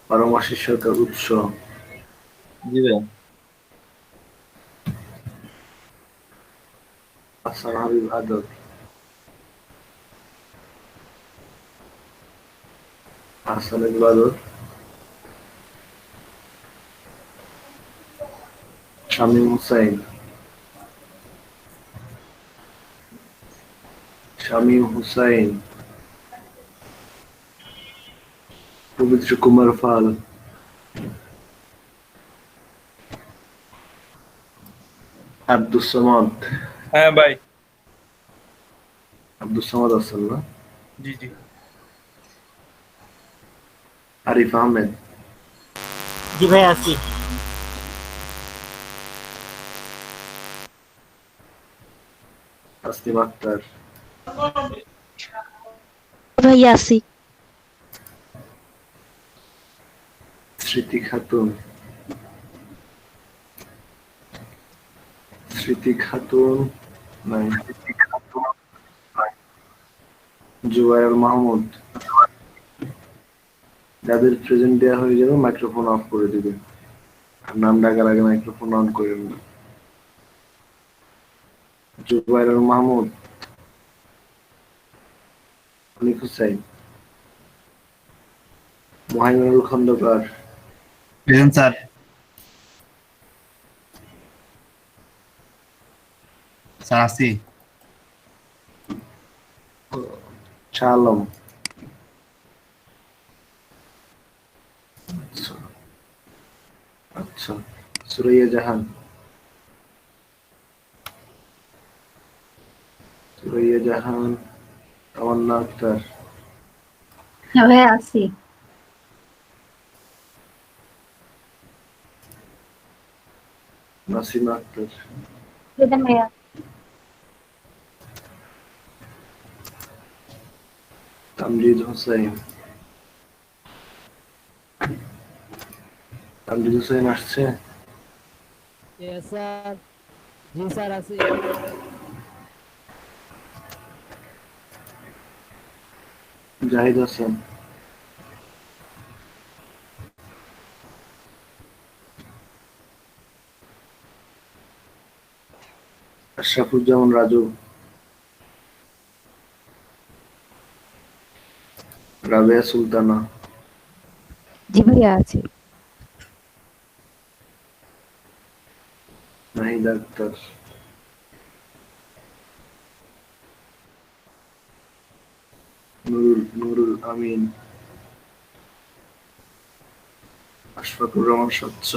পারমাশিষ্যতার উৎস। জি ভাই। হাসান হাবিব আদত। হাসান ইবাদত। শামীম হুসাইন। শামীম হুসাইন। পবিত্র কুমার পাল। আব্দুস সামাদ। হ্যাঁ ভাই। আব্দুস সামাদ আছেন না? জি জি। আরিফ আহমেদ। জি ভাই আছি। তাসলিম আক্তার। ভাইয়া আছি। স্মৃতি খাতুন। স্মৃতি খাতুন নাই। জুবায়ের মাহমুদ। যাদের প্রেজেন্ট দেওয়া হয়ে যাবে মাইক্রোফোন অফ করে দিবেন, আর নাম ডাকার আগে মাইক্রোফোন অন করেন না। Zubair Mahmud. Anik Hussain. Mohaiminul Khandakar. Present sir. Sir আছি। শাহ আলম। আচ্ছা আচ্ছা। সুরাইয়া জাহান। সুরাইয়া জাহান। তামান্না আক্তার। হ্যাঁ ভাইয়া আছি। নাসিমা আক্তার। প্রধান ভাইয়া। তামজিদ হোসেন। তামজিদ হোসেন আসছে? স্যার, জি স্যার আছি। জাহিদ হাসান। আশরাফুজ্জামান রাজু। রাবেয়া সুলতানা। জি ভাইয়া আছি। নাহিদ আক্তার। নুরুল আমিন। আশফাকুর রহমান স্বচ্ছ।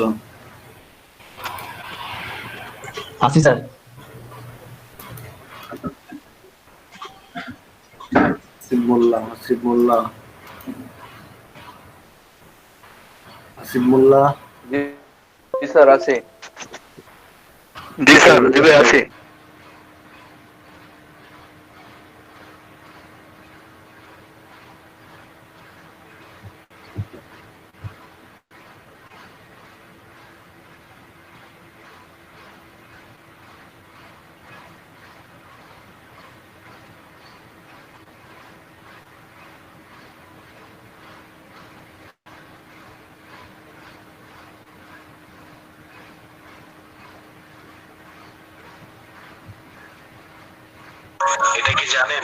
আছি স্যার। আসিফ মোল্লা। আসিফ মোল্লা। আসিফ মোল্লা। জি জি স্যার আছে। জি স্যার, ফজলুল জি ভাই হক। আছে। এটা কি জানেন?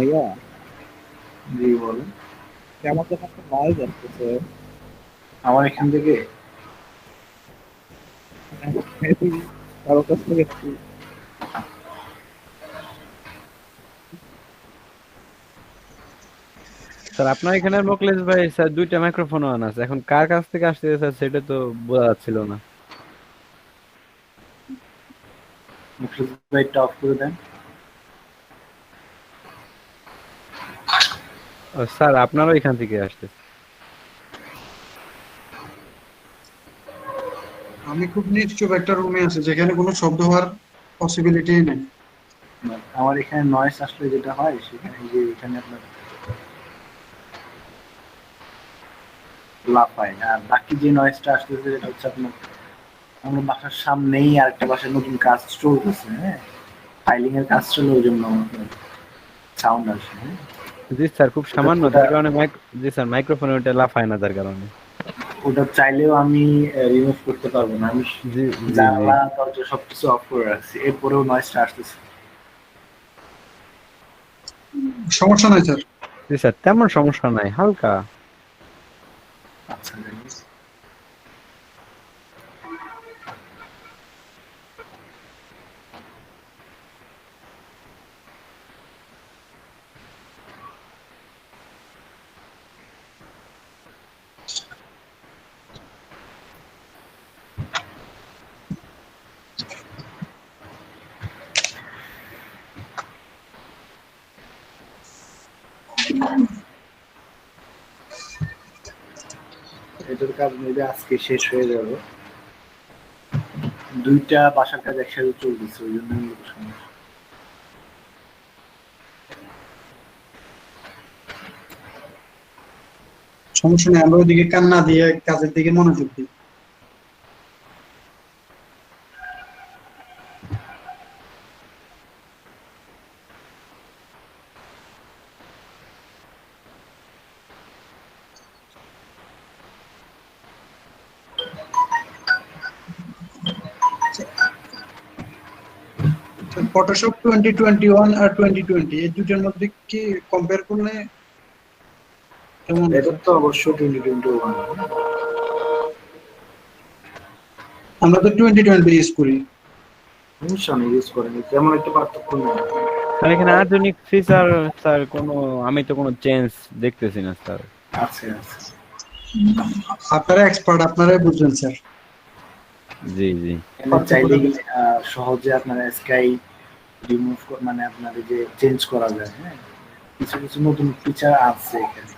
ভাইয়া জি বলেন। আমার যখন একটা নয়েজ আসতেছে আমার এখান থেকে কারো কাছ থেকে একটু স্যার আপনার এখানে মোকলেশ ভাই স্যার দুইটা মাইক্রোফোন অন আছে, এখন কার কাছ থেকে আসছে স্যার সেটা তো বোঝা যাচ্ছিল না। মুখলেস লাইটটা অফ করে দেন। স্যার আপনারও এখান থেকে আসতেছে। আমি খুব নিশ্চুপ একটা রুমে আছি যেখানে কোনো শব্দ হওয়ার পসিবিলিটি নেই। আমার এখানে নয়েজ আসলে যেটা হয় সেখানে যে এখানে আপনার লাফায়, আর বাকি যে নয়েজটা আসতেছে সেটা হচ্ছে আপনার আমার বাসার সামনেই আরেকটা বাসায় নতুন কাজ চলতেছে, হ্যাঁ, ফাইলিং এর কাজ চলে, ওই জন্য সাউন্ড আসে। হ্যাঁ, জি স্যার খুব সামান্য, ওটা যার কারণে জি স্যার মাইক্রোফোনে ওটা লাফায় না যার কারণে। ওটা চাইলেও আমি রিমুভ করতে পারবো না, আমি জি জি জি জানলা দরজা সবকিছু অফ করে রাখছি, এরপরেও নয়েজটা আসতেছে। সমস্যা নাই স্যার। জি স্যার তেমন সমস্যা নাই, হালকা। আচ্ছা guys। এটার কাজ মেবি আজকে শেষ হয়ে যাবে, দুইটা বাসার কাজ একসাথে চলতেছে, ওই জন্য মূলত সমস্যা। সমস্যা নেই, আমরা ওইদিকে কান না দিয়ে কাজের দিকে মনোযোগ দিই। ফটোশপ 2021 আর 2020 এই দুটোর মধ্যে কি কম্পেয়ার করলে কেমন? এটা তো অবশ্য 2021। আমরা তো 2020 ইউজ করি। সমস্যা নেই, ইউজ করেন, তেমন একটা পার্থক্য নেই। স্যার এখানে আধুনিক ফিচার স্যার কোনো, আমি তো কোনো চেঞ্জ দেখতেছি না স্যার। আছে আছে। আপনারা এক্সপার্ট, আপনারাই বুঝবেন স্যার। জি জি এখানে চাইলেই সহজে আপনারা স্কাই রিমুভ মানে আপনার যে চেঞ্জ করা যায়, হ্যাঁ, কিছু কিছু নতুন ফিচার আছে এখানে,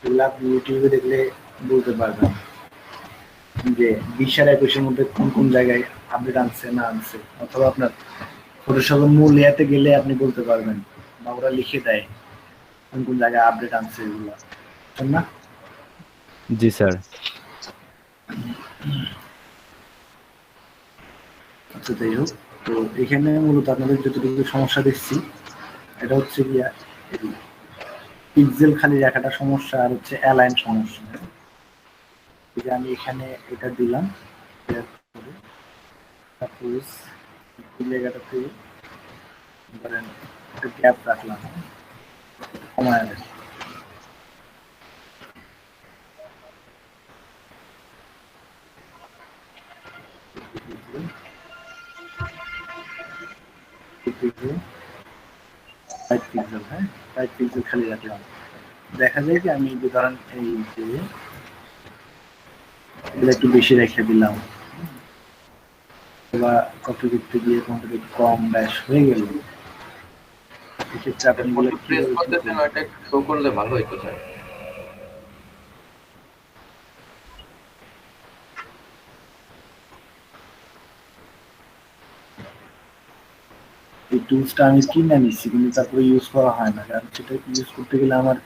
এগুলো আপনি ইউটিউবে দেখলে বলতে পারবেন যে 20 আর 21-এর মধ্যে কোন কোন জায়গায় আপডেট আনছে না আনছে, অথবা আপনার ফটোশপের মূল ইয়াতে গেলে আপনি বলতে পারবেন, বা ওরা লিখে দেয় কোন কোন জায়গায় আপডেট আনছে এগুলো, বুঝছেন না? জি স্যার। আচ্ছা যাই হোক, তো এখানে মূলত আপনাদের যতটুকু সমস্যা দেখছি এটা হচ্ছে গিয়া পিক্সেল খালি রাখাটা সমস্যা, আর হচ্ছে অ্যালাইন সমস্যা। এই যে আমি এখানে এটা দিলাম, সাপোজ এই জায়গাটাতে ধরেন একটা গ্যাপ রাখলাম, কমায় দেন। হ্যাঁ, 5 পিক্সেল খালি রাখলাম, দেখা যায় যে আমি যে ধরেন এই যে এগুলো একটু বেশি রেখে দিলাম, বা কত করতে গিয়ে কোনটা কম ব্যাস হয়ে গেল, এক্ষেত্রে আপনি এগুলো ফটো প্রেস কিভাবে কি করতেছেন, করবেন? ওটা একটু শো করলে ভালো হতো স্যার। এই টুলসটা আমি কিনে নিচ্ছি কিন্তু তারপরে ইউজ করা হয় না, কারণ সেটা ইউজ করতে গেলে আমার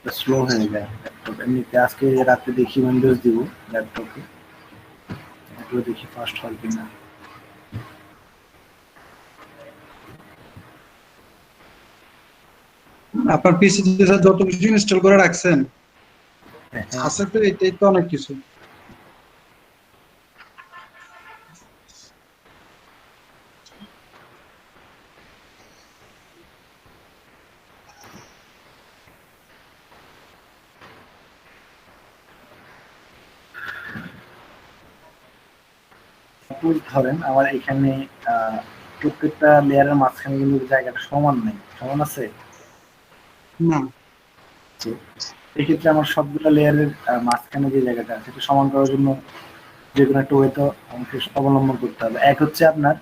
স্লো হয়ে যায় ল্যাপটপ। এমনিতে আজকে রাতে দেখি উইন্ডোজ দিব ল্যাপটপে, এগুলো দেখি ফাস্ট হয় কিনা। আপনার পিসিতে যত কিছু ইনস্টল করে রাখছেন হ্যাঁ, আছে তো, এটাই তো অনেক কিছু। সাপোজ ধরেন আমার এখানে প্রত্যেকটা লেয়ারের মাঝখানে কিন্তু জায়গাটা সমান নেই, সমান আছে। না, তো এক্ষেত্রে আমার সবগুলো লেয়ারের মাঝখানে যে জায়গাটা আছে সেটা সমান করার জন্য যে কোনো একটা ওয়ে তো আমাকে অবলম্বন করতে হবে। এক হচ্ছে আপনার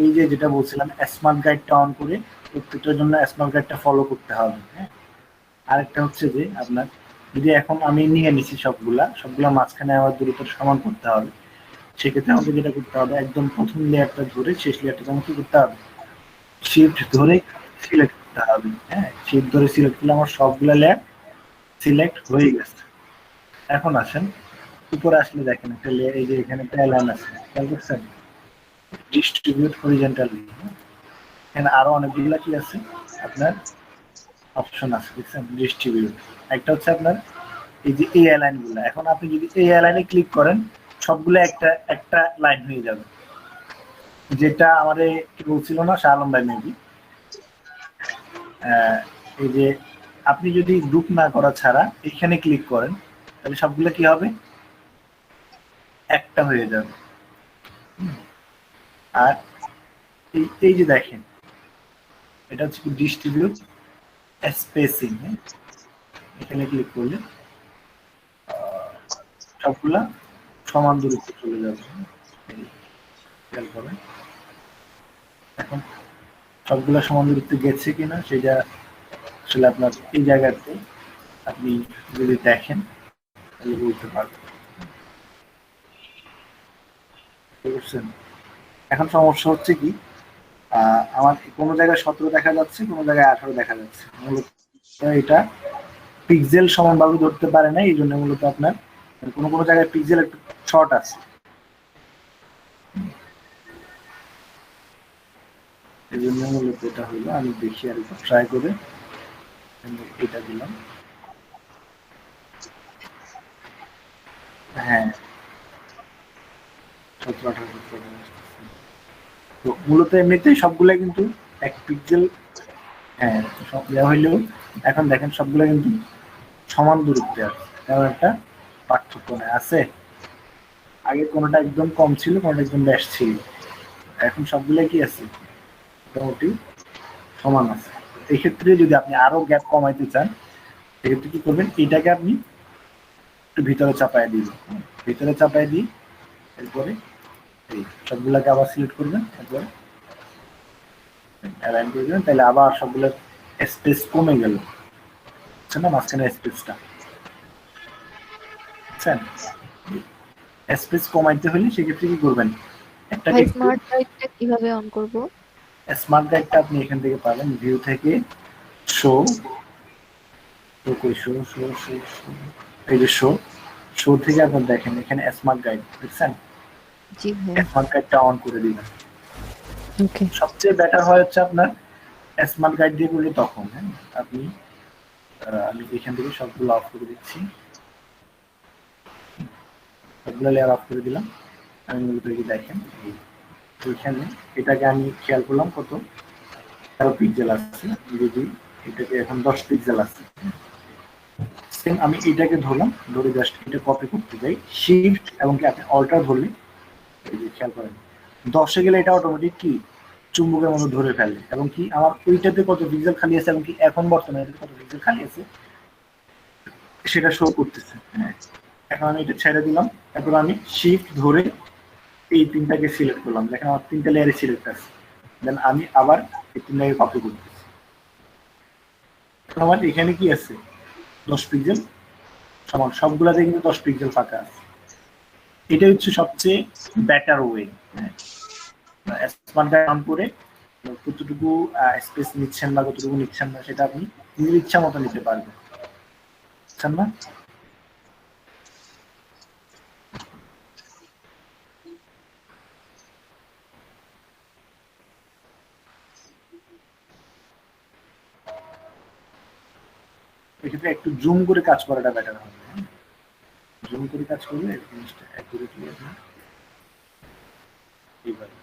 এই যে যেটা বলছিলাম স্মার্ট গাইডটা অন করে প্রত্যেকটার জন্য স্মার্ট গাইডটা ফলো করতে হবে, হ্যাঁ। আরেকটা হচ্ছে যে আপনার যদি এখন আমি নিয়ে নিছি সবগুলা মাঝখানে আমার দূরত্ব সমান করতে হবে, সেক্ষেত্রে আমাকে যেটা করতে হবে একদম প্রথম লেয়ারটা ধরে শেষ লেয়ারটা আমাকে কি করতে হবে, শিফট ধরে সিলেক্ট করতে হবে, হ্যাঁ। শিফট ধরে সিলেক্ট করলে আমার সবগুলা লেয়ার সিলেক্ট হয়ে গেছে। এখন আসেন উপরে আসলে দেখেন একটা লেয়ার, এই যে এখানে একটা লাইন আছে, খেয়াল করছেন, ডিস্ট্রিবিউট হরিজন্টালি। এখানে আরো অনেকগুলো কি আছে আপনার অপশন আছে, দেখছেন, ডিস্ট্রিবিউট। একটা হচ্ছে আপনার এই যে এই লাইন গুলো, এখন আপনি যদি এই লাইনে ক্লিক করেন সবগুলো একটা একটা লাইন হয়ে যাবে। যেটা আমাদের কি বলছিল না শাহ আলম ভাই মেবি, এই যে আপনি যদি গ্রুপ না করা ছাড়া এখানে ক্লিক করেন তাহলে সবগুলো কি হবে, একটা হয়ে যাবে। আর এই যে দেখেন এটা হচ্ছে কি ডিস্ট্রিবিউট স্পেসিং, এখানে ক্লিক করলে সবগুলা সমান দূরত্বে চলে যাবে। খেয়াল করেন এখন সবগুলা সমান দূরত্বে গেছে কিনা সেটা আসলে আপনার এই জায়গাতে আপনি যদি দেখেন তাহলে বলতে পারবেন। বুঝছেন? এখন সমস্যা হচ্ছে কি আমার কোনো জায়গায় 17 দেখা যাচ্ছে, কোনো জায়গায় 18 দেখা যাচ্ছে। মূলত এটা পিক্সেল সমানভাবে ধরতে পারে না, এই জন্য মূলত আপনার কোনো কোনো জায়গায় পিক্সেল একটু শর্ট আছে। এই জন্য মূলত এটা হলো, আমি দেখি আর একটু ট্রাই করে এটা দিলাম। হ্যাঁ 17-18 তো মূলত এমনিতেই সবগুলা কিন্তু এক পিক্সেল, হ্যাঁ সব দেওয়া হইলেও এখন দেখেন সবগুলা কিন্তু সমান দূরত্বে আছে, তেমন একটা পার্থক্য নেই। আছে আগে কোনোটা একদম কম ছিল, কোনোটা একদম বেশ ছিল, এখন সবগুলাই কি আছে মোটামুটি সমান আছে। এই ক্ষেত্রে যদি আপনি আরো গ্যাপ কমাইতে চান সেক্ষেত্রে কি করবেন, এটাকে আপনি একটু ভিতরে চাপায় দিবেন, ভিতরে চাপায় দিয়ে এরপরে এই সবগুলাকে আবার সিলেক্ট করবেন, এরপরে অ্যালাইন করে দেবেন, তাহলে আবার সবগুলোর স্পেস কমে গেল, বুঝছেন না, মাঝখানে স্পেসটা, বুঝছেন। স্পেস কমাইতে হলে সেক্ষেত্রে কি করবেন, একটা স্মার্ট গাইডটা কিভাবে অন করব? স্মার্ট গাইডটা আপনি এখান থেকে পাবেন ভিউ থেকে, শো তো কই শো শো শো শো, এই যে শো, শো থেকে আপনার দেখেন এখানে স্মার্ট গাইড, দেখছেন, জি ভাইয়া। স্মার্ট গাইডটা অন করে দিবেন। ওকে। সবচেয়ে বেটার হয় হচ্ছে আপনার স্মার্ট গাইড দিয়ে করলে তখন, হ্যাঁ আপনি আমি এখান থেকে সবগুলো অফ করে দিচ্ছি, সবগুলো লেয়ার অফ করে দিলাম। আমি মূলত কি দেখেন এইখানে এটাকে আমি খেয়াল করলাম কত 13 পিক্সেল আছে, যদি এটাকে এখন 10 পিক্সেল আছে, সেম আমি এটাকে ধরলাম, ধরে জাস্ট এটা কপি করতে যাই, শিফট এবং কি আপনি অল্টার ধরলে এই যে খেয়াল করেন 10-এ গেলে এটা অটোমেটিক কি চুম্বকের মতো ধরে ফেলে, এবং কি আমার ওইটাতে কত পিক্সেল খালি আছে এবং কি এখন বর্তমানে কত পিক্সেল খালি আছে সেটা শো করতেছে। হ্যাঁ এখন আমি এটা ছেড়ে দিলাম, তারপর আমি শিফট ধরে এই তিনটাকে সিলেক্ট করলাম, দেখেন আমার তিনটা লেয়ারে সিলেক্ট আছে, দেন আমি আবার এই তিনটাকে কপি করতেছি। আমার এখানে কি আছে 10 পিক্সেল সমান, সবগুলাতে কিন্তু 10 পিক্সেল ফাঁকা আছে। এটা হচ্ছে সবচেয়ে better way. Smart guide on করে কতটুকু স্পেস নিচ্ছেন বা কতটুকু নিচ্ছেন না সেটা আপনি নিজের ইচ্ছা মতো নিতে পারবেন, বুঝছেন না। এক্ষেত্রে একটু জুম করে কাজ করাটা বেটার হবে, জুম করে কাজ করলে জিনিসটা অ্যাকুরেটলি আপনি এইভাবে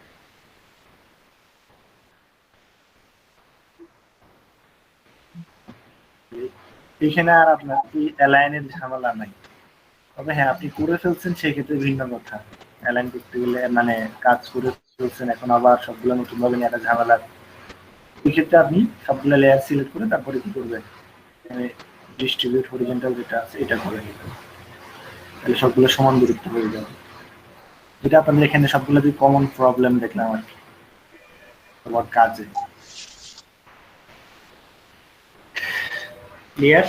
এখানে আর আপনার এই অ্যালাইনের ঝামেলা নাই। তবে হ্যাঁ আপনি করে ফেলছেন সেক্ষেত্রে ভিন্ন কথা, অ্যালাইন করতে গেলে মানে কাজ করে ফেলছেন, এখন আবার সবগুলো নতুন ভাবে নিয়ে একটা ঝামেলা। এই ক্ষেত্রে আপনি সবগুলো লেয়ার সিলেক্ট করে তারপরে কি করবেন, ডিস্ট্রিবিউট হরিজন্টাল যেটা আছে এটা করে নেবেন, তাহলে সবগুলো সমান দূরত্ব হয়ে যাবে। এটা আপনাদের এখানে সবগুলো কমন প্রবলেম দেখলাম আর কি তোমার কাজে। ক্লিয়ার?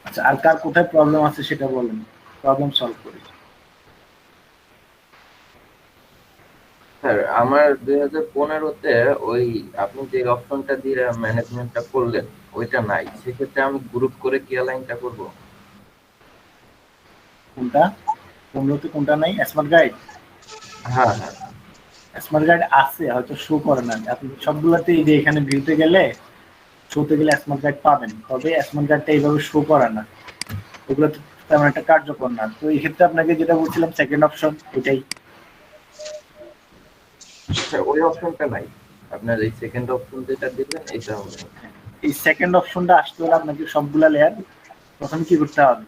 আচ্ছা, আর কার কোথায় প্রবলেম আছে সেটা বলেন, প্রবলেম সলভ করি। স্যার আমার 2015-তে ওই আপনি যে অপশনটা দিয়ে ম্যানেজমেন্টটা করলেন ওইটা নাই, সেক্ষেত্রে আমি গ্রুপ করে কি অ্যালাইনটা করব? কোনটা 15-তে কোনটা নাই? Smart guide? হ্যাঁ হ্যাঁ স্মার্ট গাইড আছে, হয়তো শো করে না। আপনি সবগুলোতে এই যে এখানে ভিউতে গেলে, শোতে গেলে স্মার্ট গাইড পাবেন, তবে স্মার্ট গাইডটা এইভাবে শো করে না, ওগুলো তো তেমন একটা কার্যকর না। তো এই ক্ষেত্রে আপনাকে যেটা বলছিলাম সেকেন্ড অপশন, এটাই। স্যার ওই অপশনটা নাই, আপনার এই সেকেন্ড অপশন যেটা দিবেন এটা হবে। এই সেকেন্ড অপশনটা আসতে হলে আপনাকে সবগুলা লেয়ার প্রথমে কি করতে হবে,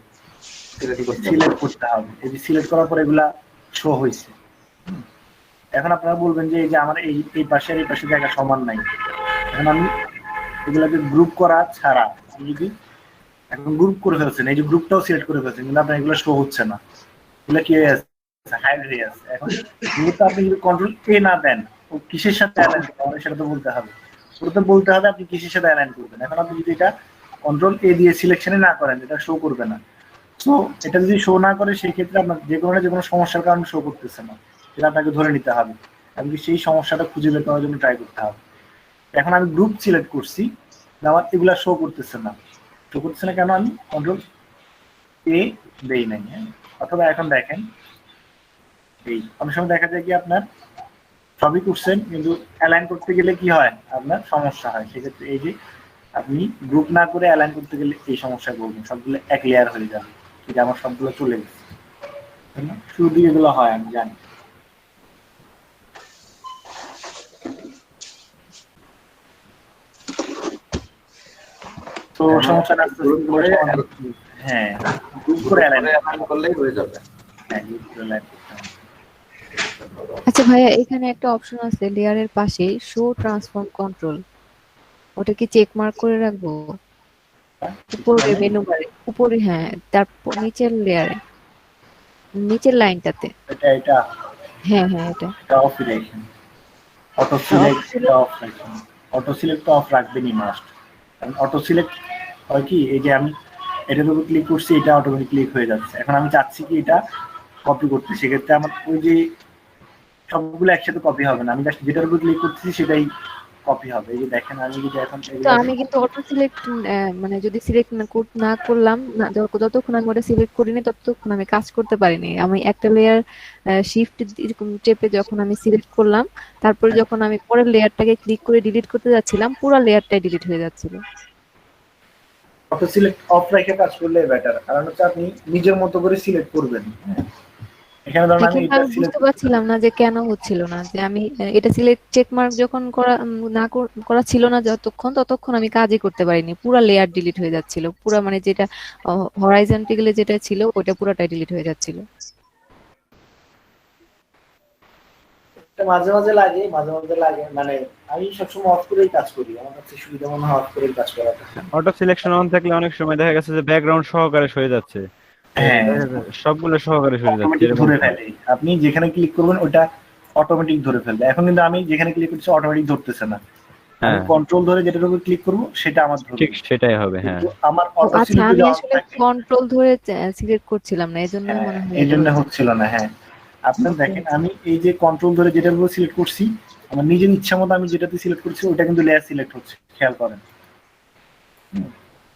সিলেক্ট করতে হবে। এই যে সিলেক্ট করার পর এগুলা শো হয়েছে। এখন আপনারা বলবেন যে এই যে আমার এই পাশে আর এই পাশে জায়গা সমান নাই, এখন আমি এগুলাকে গ্রুপ করা ছাড়া যদি এখন গ্রুপ করে ফেলছেন, এই যে গ্রুপটাও সিলেক্ট করে ফেলছেন, কিন্তু আপনার এগুলো শো হচ্ছে না, এগুলো কি হয়ে আছে, হাইড হয়ে আছে। এখন যেহেতু আপনি যদি কন্ট্রোল এ না দেন, ও কিসের সাথে অ্যালাইন করতে হবে সেটা তো বলতে হবে, ওটা তো বলতে হবে আপনি কিসের সাথে অ্যালাইন করবেন। এখন আপনি যদি এটা কন্ট্রোল এ দিয়ে সিলেকশনে না করেন, এটা শো করবে না। সো এটা যদি শো না করে সেই ক্ষেত্রে আপনার যে কোনো সমস্যার কারণে শো করতেছে না, সেটা আপনাকে ধরে নিতে হবে, এমনকি সেই সমস্যাটা খুঁজে বের করার জন্য ট্রাই করতে হবে। এখন আমি গ্রুপ সিলেক্ট করছি, আমার এগুলা শো করতেছে না, শো করতেছে না কেন, আমি কন্ট্রোল এ দেই নাই। অথবা এখন দেখেন এই অনেক সময় দেখা যায় কি আপনার সবই করছেন কিন্তু অ্যালাইন করতে গেলে কি হয়, আপনার সমস্যা হয়। সেক্ষেত্রে এই যে আপনি গ্রুপ না করে অ্যালাইন করতে গেলে এই সমস্যা করবেন, সবগুলো এক লেয়ার হয়ে যাবে, ঠিক আমার সবগুলো চলে গেছে, শুরু দিয়ে এগুলো হয় আমি জানি। তো সমস্যা না, হ্যাঁ গ্রুপ করে অ্যালাইন করলেই হয়ে যাবে। হ্যাঁ গ্রুপ করে অ্যালাইন করতে হবে। আচ্ছা ভাইয়া, এখানে একটা অপশন আছে লেয়ারের পাশে শো ট্রান্সফর্ম কন্ট্রোল, ওটা কি চেক মার্ক করে রাখবো? উপরে মেনু বারে উপরে, হ্যাঁ তারপর নিচের লেয়ারে নিচের লাইনটাতে। এটা হ্যাঁ হ্যাঁ এটা অফ রাখেন, অটো সিলেক্ট অফ রাখেন, অটো সিলেক্ট অফ রাখবেনই মাস্ট। কারণ অটো সিলেক্ট হয় কি, এই যে আমি এটার উপর ক্লিক করছি, এটা অটোমেটিক ক্লিক হয়ে যাচ্ছে। এখন আমি চাচ্ছি কি এটা কপি করতে, সেক্ষেত্রে আমার ওই যে সবগুলো একসাথে কপি হবে না, আমি জাস্ট যেটার উপর ক্লিক করতেছি সেটাই কপি হবে। এই যে দেখেন আমি যদি এখন তো আমি কিন্তু অটো সিলেক্ট মানে যদি সিলেক্ট না করলাম না, যতক্ষণ আমি ওটা সিলেক্ট করিনি ততক্ষণ আমি কাজ করতে পারিনি। আমি একটা লেয়ার শিফট এরকম চেপে যখন আমি সিলেক্ট করলাম, তারপরে যখন আমি পরের লেয়ারটাকে ক্লিক করে ডিলিট করতে যাচ্ছিলাম, পুরো লেয়ারটাই ডিলিট হয়ে যাচ্ছিল। অটো সিলেক্ট অফ রেখে কাজ করলে বেটার, কারণ হচ্ছে আপনি নিজের মতো করে সিলেক্ট করবেন। এখানে ধরুন আমি এটা আমি সিলেক্ট বুঝতে পারছিলাম না যে কেন হচ্ছিল না, যে আমি এটা সিলেক্ট চেক মার্ক যখন করা ছিল না ততক্ষণ আমি কাজই করতে পারিনি, পুরো লেয়ার ডিলিট হয়ে যাচ্ছিল, পুরো মানে যেটা হরাইজন্টালি যেটা ছিল ওটা পুরোটাই ডিলিট হয়ে যাচ্ছিল। মাঝে মাঝে লাগে, মানে আমি সবসময় অফ করেই কাজ করি, আমার কাছে সুবিধা মনে হয় অফ করেই কাজ করাটা। অটো সিলেকশন অন থাকলে অনেক সময় দেখা গেছে যে ব্যাকগ্রাউন্ড সহকারে সরে যাচ্ছে, হ্যাঁ সবগুলো সহকারে সরে যাচ্ছে, অটোমেটিক এরকম ধরে ফেলে, আপনি যেখানে ক্লিক করবেন ওটা অটোমেটিক ধরে ফেলবে। এখন কিন্তু আমি যেখানে ক্লিক করছি অটোমেটিক ধরতেছে না, আমি কন্ট্রোল ধরে যেটার উপর ক্লিক করব সেটা আমার ধরবে, ঠিক সেটাই হবে। হ্যাঁ কিন্তু আমার অটো আচ্ছা, সিলেক্ট আমি যদি অফ আসলে থাকে, কন্ট্রোল ধরে সিলেক্ট করছিলাম না, এজন্য মনে হয় এই জন্য হচ্ছিল না। হ্যাঁ আপনার দেখেন আমি এই যে কন্ট্রোল ধরে যেটার উপর সিলেক্ট করছি, আমার নিজের ইচ্ছা মতো আমি যেটাতে সিলেক্ট করছি ওটা কিন্তু লেয়ার সিলেক্ট হচ্ছে, খেয়াল করেন।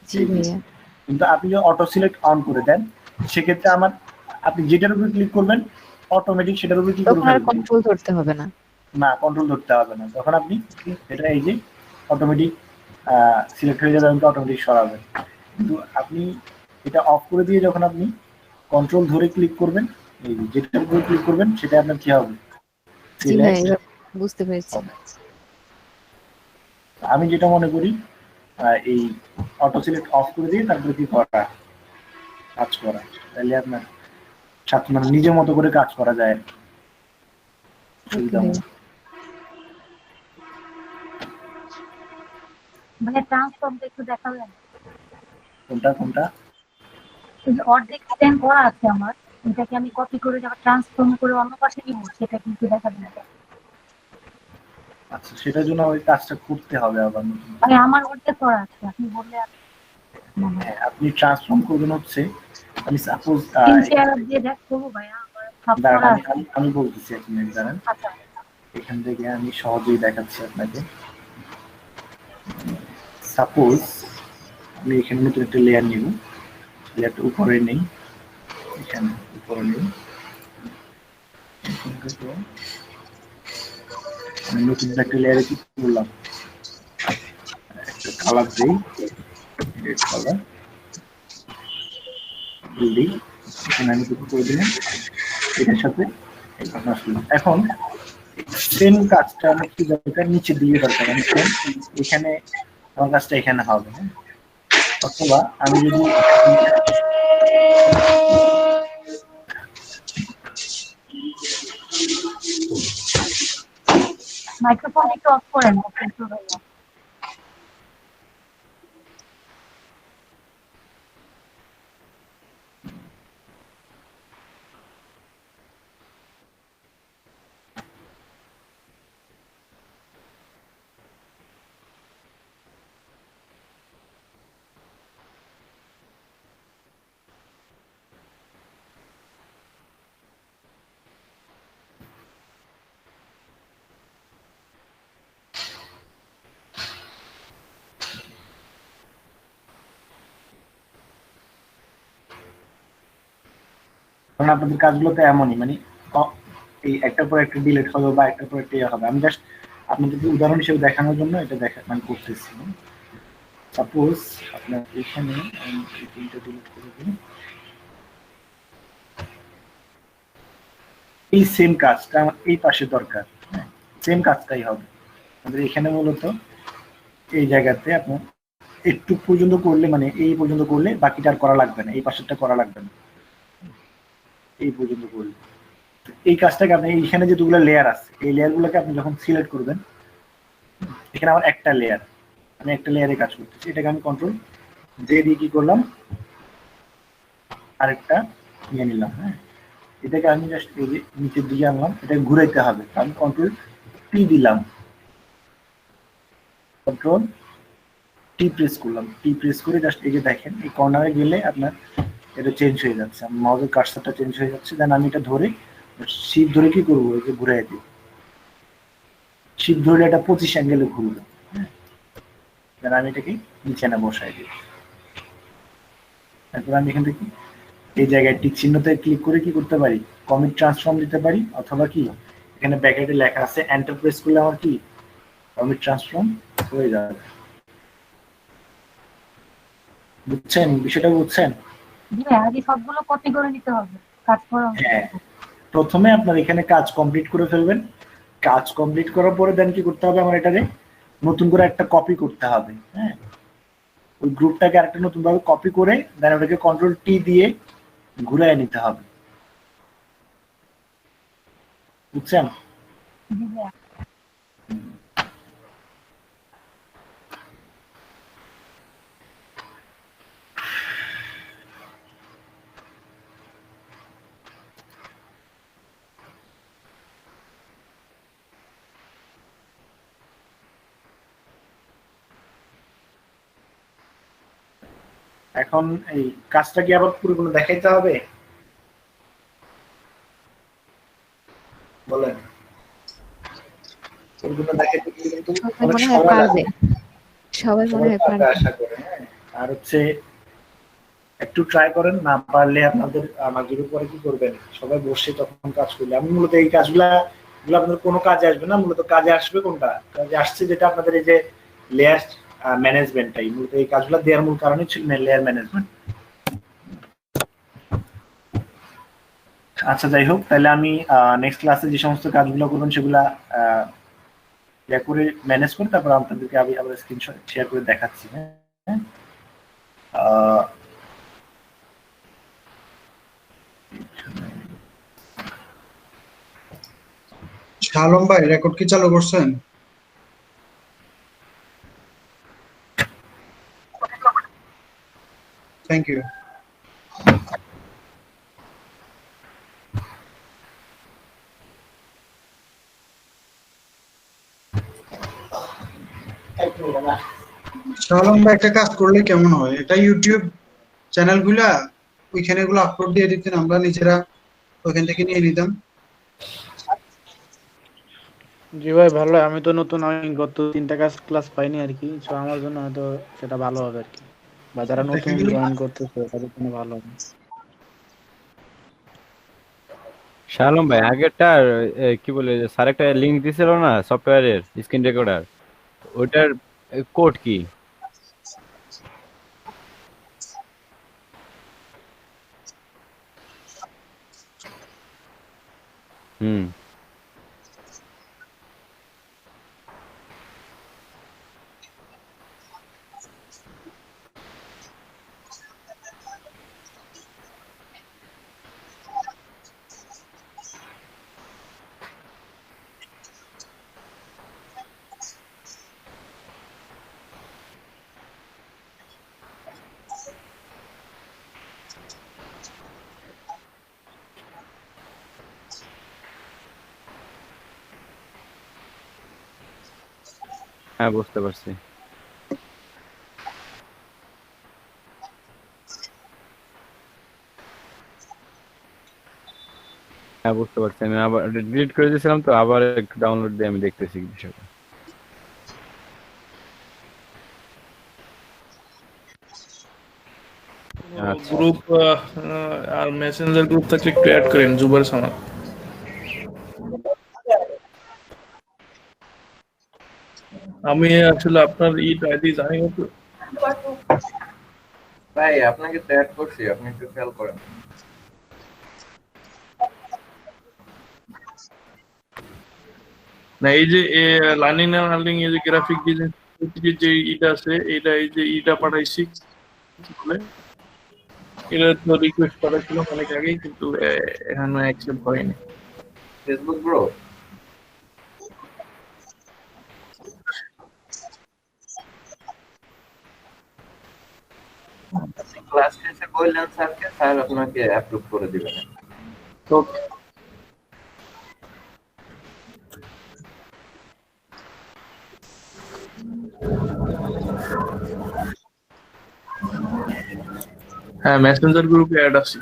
জি ভাইয়া। কিন্তু আপনি যদি অটো সিলেক্ট অন করে দেন, সেক্ষেত্রে আমার আপনি যেটার উপর ক্লিক করবেন অটোমেটিক সেটার উপর কি তখন আর করবেন, কন্ট্রোল ধরতে হবে না। না কন্ট্রোল ধরতে হবে না, তখন আপনি এটা এই যে অটোমেটিক সিলেক্ট হয়ে যাবে, আপনি অটোমেটিক সরাবেন। কিন্তু আপনি এটা অফ করে দিয়ে যখন আপনি কন্ট্রোল ধরে ক্লিক করবেন, এই যেটার উপর ক্লিক করবেন সেটা আপনার কি হবে, জি ভাই, এবার বুঝতে পেরেছি। আমি যেটা মনে করি এই অটো সিলেক্ট অফ করে দিয়ে তারপরে কি করা, কাজ করা, তাহলে আপনার সাথে মানে নিজের মতো করে কাজ করা যায় সুবিধা মতো। মানে ট্রান্সফর্মটা একটু দেখাবেন? কোনটা কোনটা? এই যে অর্ধেক স্ক্যান করা আছে আমার, এটাকে আমি কপি করে যখন ট্রান্সফর্ম করে অন্য পাশে নিব, সেটা কিন্তু দেখাবেন না। আচ্ছা, সেটার জন্য ওই কাজটা করতে হবে আবার নতুন। মানে আমার অর্ধেক করা আছে, আপনি বললে হ্যাঁ, আপনি ট্রান্সফর্ম করবেন হচ্ছে, আমি সাপোজ শেয়ার দিয়ে দেখবো ভাইয়া, আমার সব করা আছে। আমি বলতেছি, আপনি জানেন আচ্ছা, এখান থেকে আমি সহজেই দেখাচ্ছি আপনাকে। সাপোজ আমি এখানে নতুন একটা লেয়ার নিব, লেয়ারটা উপরে নেই, এখানে উপরে নেই, আমি নতুন একটা লেয়ারে কি করলাম, একটা কালার দিই, রেড কালার দিই, এখানে আমি কিছু করে দিলাম, এটার সাথে এই ঘটনা আসলো। এখন সেম কাজটা আমি কি দরকার, নিচে দিয়ে দরকার, আমি এখানে আমার কাজটা এখানে হবে, হ্যাঁ? অথবা আমি যদি মাইক্রোফোন একটু অফ করেন একটু ভাইয়া। কারণ আপনাদের কাজগুলো তো এমনই, মানে এই একটার পর একটা ডিলিট হবে বা একটার পর একটা হবে। আমি জাস্ট আপনাদেরকে উদাহরণ হিসেবে দেখানোর জন্য এটা মানে করতেছি। সাপোজ আপনার এখানে আমি এই তিনটা ডিলিট করে দিই, এই সেম কাজটা আমার এই পাশে দরকার, হ্যাঁ, সেম কাজটাই হবে আমাদের এখানে। মূলত এই জায়গাতে আপনার একটু পর্যন্ত করলে, মানে এই পর্যন্ত করলে বাকিটা আর করা লাগবে না, এই পাশেরটা করা লাগবে না, এই পর্যন্ত করলে। এই কাজটাকে আপনি এইখানে যে দুগুলো লেয়ার আছে, এই লেয়ার গুলোকে আপনি যখন সিলেক্ট করবেন, এখানে আমার একটা লেয়ার, আমি একটা লেয়ারে কাজ করতেছি, এটাকে আমি কন্ট্রোল জে দিয়ে কি করলাম, আরেকটা নিয়ে নিলাম, হ্যাঁ, এটাকে আমি জাস্ট এই যে নিচের দিকে আনলাম, এটাকে ঘুরাইতে হবে, আমি কন্ট্রোল টি দিলাম, কন্ট্রোল টি প্রেস করলাম, টি প্রেস করে জাস্ট এই যে দেখেন এই কর্নারে গেলে আপনার এটা চেঞ্জ হয়ে যাচ্ছে, আমার মাউসের কার্সারটা চেঞ্জ হয়ে যাচ্ছে। দেন আমি এটা ধরে শিপ ধরে কি করবো, এই যে ঘুরাই দিই, শিপ ধরে এটা 25 অ্যাঙ্গেলে ঘুরবে, হ্যাঁ, দেন আমি এটাকে নিচে না বসাই দিই। তারপর আমি এখান থেকে এই জায়গায় টিক চিহ্নতে ক্লিক করে কি করতে পারি, কমিট ট্রান্সফর্ম দিতে পারি, অথবা কি এখানে ব্র্যাকেটে লেখা আছে এন্টার প্রেস করলে আমার কি কমিট ট্রান্সফর্ম হয়ে যাবে। বুঝছেন বিষয়টা, বুঝছেন? জি ভাই, আগে সবগুলো কপি করে নিতে হবে, কাজ করা হবে। হ্যাঁ, প্রথমে আপনার এখানে কাজ কমপ্লিট করে ফেলবেন, কাজ কমপ্লিট করার পরে দেন কি করতে হবে, আমার এটাকে নতুন করে একটা কপি করতে হবে, হ্যাঁ, ওই গ্রুপটাকে আরেকটা নতুন ভাবে কপি করে দেন ওটাকে কন্ট্রোল টি দিয়ে ঘুরায় নিতে হবে। বুঝছেন? জি ভাইয়া। এখন এই কাজটা কি আবার পুরোপুরি দেখাইতে হবে, বলেন? পুরোপুরি দেখাইতে গেলে কিন্তু সবাই অনেক মনে হয় সময় পারবে, লাগে, সবাই মনে হয় পারবে পারবে। আশা করে, হ্যাঁ। আর হচ্ছে একটু ট্রাই করেন, না পারলে আপনাদের আমাদের উপরে কি করবেন, সবাই বসে তখন কাজ করলে। আমি মূলত এই কাজগুলো আপনাদের কোনো কাজে আসবে না, মূলত কাজে আসবে কোনটা, কাজে আসছে যেটা আপনাদের এই যে লেয়ার ম্যানেজমেন্টটাই, মূলত এই কাজগুলো দেওয়ার মূল কারণই ছিল লেয়ার ম্যানেজমেন্ট। আচ্ছা, যাই হোক, তাহলে আমি নেক্সট ক্লাসে যে সমস্ত কাজগুলো করবেন সেগুলা ইয়া করে ম্যানেজ করে তারপর আপনাদেরকে আমি আবার স্ক্রিনশট শেয়ার করে দেখাচ্ছি। হ্যাঁ, আহ, শালম ভাই রেকর্ড কি চালু করছেন? Thank you. শালম ভাই একটা কাজ করলে কেমন হয়, এটা ইউটিউব চ্যানেলগুলা ওইখানে গুলো আপলোড দিয়ে দিতেন, আমরা নিজেরা ওইখান থেকে নিয়ে নিতাম। জি ভাই ভালো, আমি তো নতুন, আমি গত 3টা ক্লাস পাইনি আর কি, সো আমার জন্য হয়তো সেটা ভালো হবে আর কি, বা যারা নতুন জয়েন করতেছে তাদের জন্য ভালো হবে। শালম ভাই আগেরটা কি বলে স্যার একটা লিংক দিছিল না সফটওয়্যারের স্ক্রিন রেকর্ডার, ওটার কোড কি? হুম, হ্যাঁ বুঝতে পারছি। হ্যাঁ বুঝতে পারছি, আমি আবার ডিলিট করে দিয়েছিলাম তো, আবার একটু ডাউনলোড দিয়ে আমি দেখতেছি বিষয়টা। আচ্ছা গ্রুপ আর মেসেঞ্জার গ্রুপ থাকলে একটু অ্যাড করেন জুবার সামাদ। আমি আসলে আপনার আইডি জানি না তো। ভাই আপনাকে তো অ্যাড করছি, আপনি একটু খেয়াল করেন। না এই যে লার্নিং এন্ড আর্নিং এই যে গ্রাফিক ডিজাইন যে ইটা আছে, এটা এই যে ইটা পাঠাইছি বলে, এটা তো রিকোয়েস্ট পাঠাইছিলাম অনেক আগেই, কিন্তু এখনো অ্যাকসেপ্ট হয়নি। ফেসবুক ব্রো, ক্লাস শেষে বললেন স্যারকে, স্যার আপনাকে অ্যাপ্রুভ করে দিবেন। তো হ্যাঁ মেসেঞ্জার গ্রুপে অ্যাড আছি।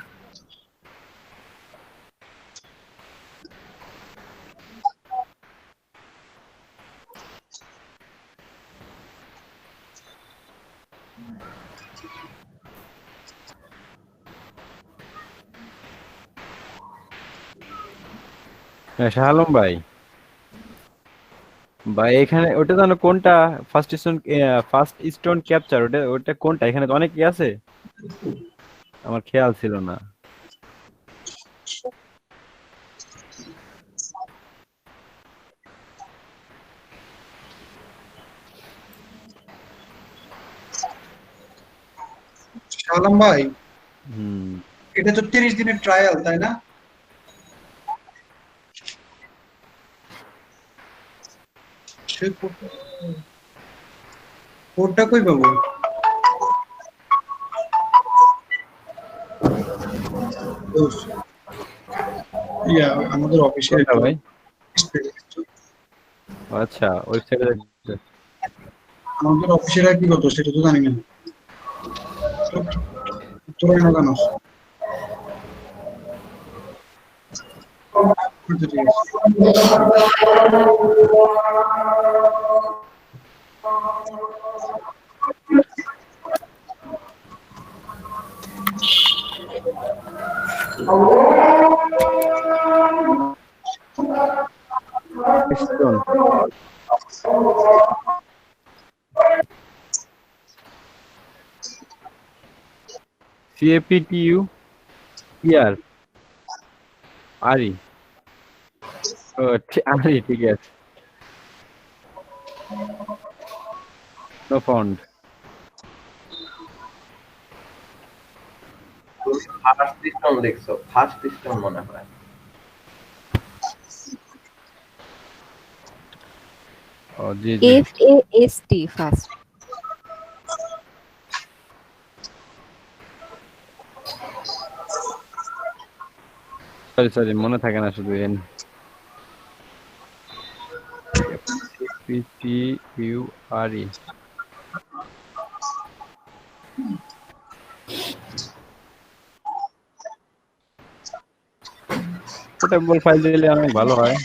হ্যাঁ শাহালম ভাই, ভাই এখানে ওটা জানো কোনটা? ফার্স্ট স্টোন ক্যাপচার, ওটা ওটা কোনটা? এখানে তো অনেক কি আছে, আমার খেয়াল ছিল না। শালম ভাই হুম, এটা তো 30 দিনের ট্রায়াল, তাই না? কোডটা কই পাবো? ইয়া আমাদের অফিসে কোনটা ভাই? আচ্ছা ওয়েবসাইটে আমাদের অফিসের কি কত সেটা তো জানি না। তোরা কেন জানো? ঠিক স্টোন CAPTU ইয়ার আরি, ও আরি ঠিক আছে। No found. তুমি ফার্স্ট স্টোন দেখছো, ফার্স্ট স্টোন মনে হয়। ও জি জি। FAST first. সরি সরি, মনে থাকে না শুধু এন। PTURE। পোর্টেবল ফাইল দিলে অনেক ভালো হয়।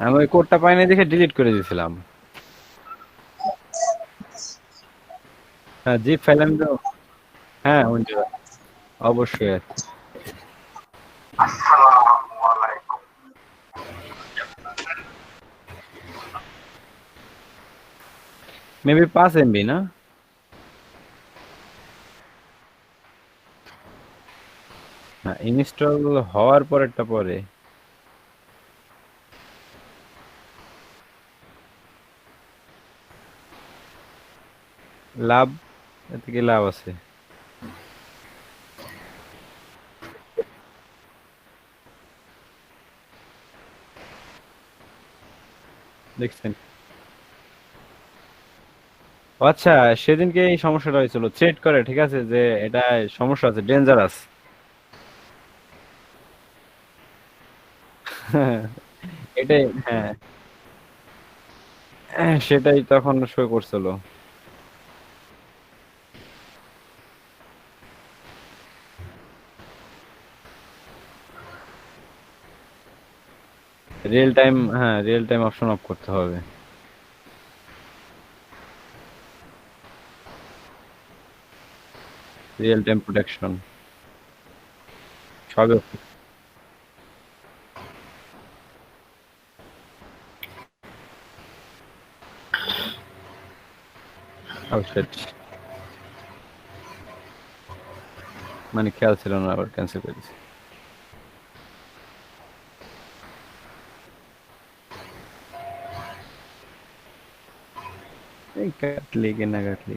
আমি ওই কোডটা পাইনি দেখে ডিলিট করে দিয়েছিলাম। হ্যাঁ জিপ ফাইল আমি তো, হ্যাঁ অবশ্যই আছে। মেবি 5 MB না? না, ইনস্টল হওয়ার পরেরটা পরে। লাভ, এতে কি লাভ আছে? দেখছেন? আচ্ছা, সেদিনকে এই সমস্যাটা হয়েছিল, থ্রেট করে, ঠিক আছে, যে এটা সমস্যা আছে, ডেঞ্জারাস। এটাই, হ্যাঁ সেটাই তখন শো করছিল। রিয়েল টাইম, হ্যাঁ রিয়েল টাইম অপশন অফ করতে হবে। রিয়েল টাইম প্রোটেকশন সবই। Oh shit. মানে খেয়াল ছিল না, আবার ক্যান্সেল করে দিছি। এই কাটলি কি না কাটলি।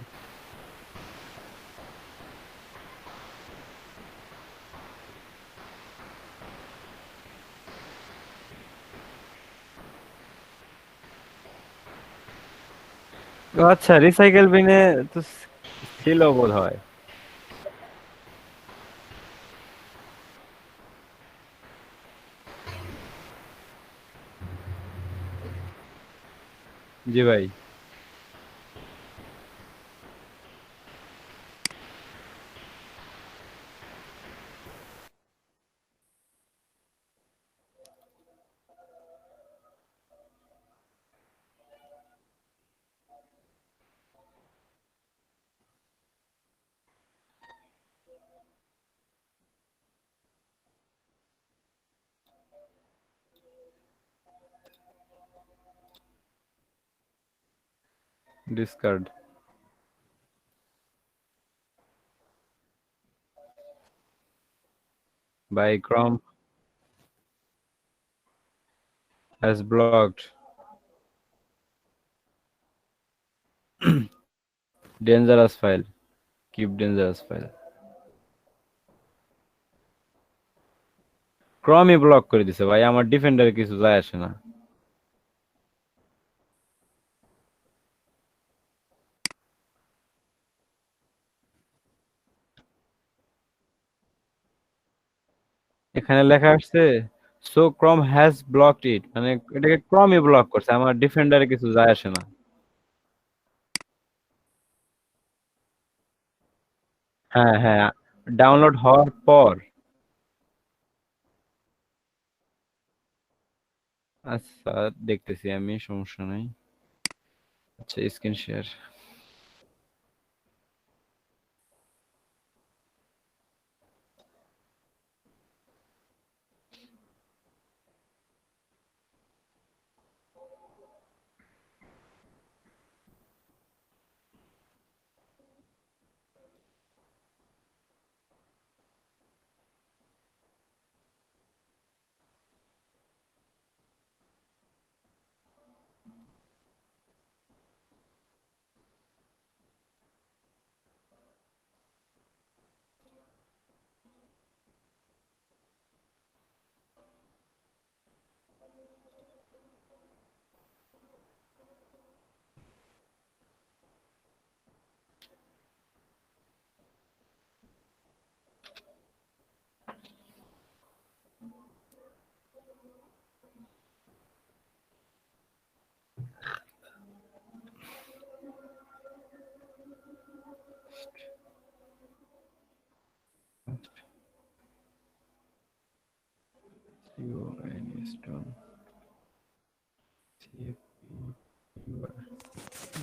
ও আচ্ছা, রিসাইকেল বিনে তো ছিল বোধ হয়। জি ভাই। Discard by Chrome has blocked dangerous file. Keep dangerous file. ক্রমই ব্লক করে দিছে ভাই, আমার ডিফেন্ডারে কিছু যায় আসে না। এখানে লেখা আসছে সো ক্রম হ্যাজ ব্লকড ইট, মানে এটাকে ক্রমই ব্লক করছে, আমার ডিফেন্ডারে কিছু যায় আসে না। হ্যাঁ হ্যাঁ, ডাউনলোড হওয়ার পর। আচ্ছা দেখতেছি আমি, সমস্যা নাই। আচ্ছা স্ক্রিন শেয়ার।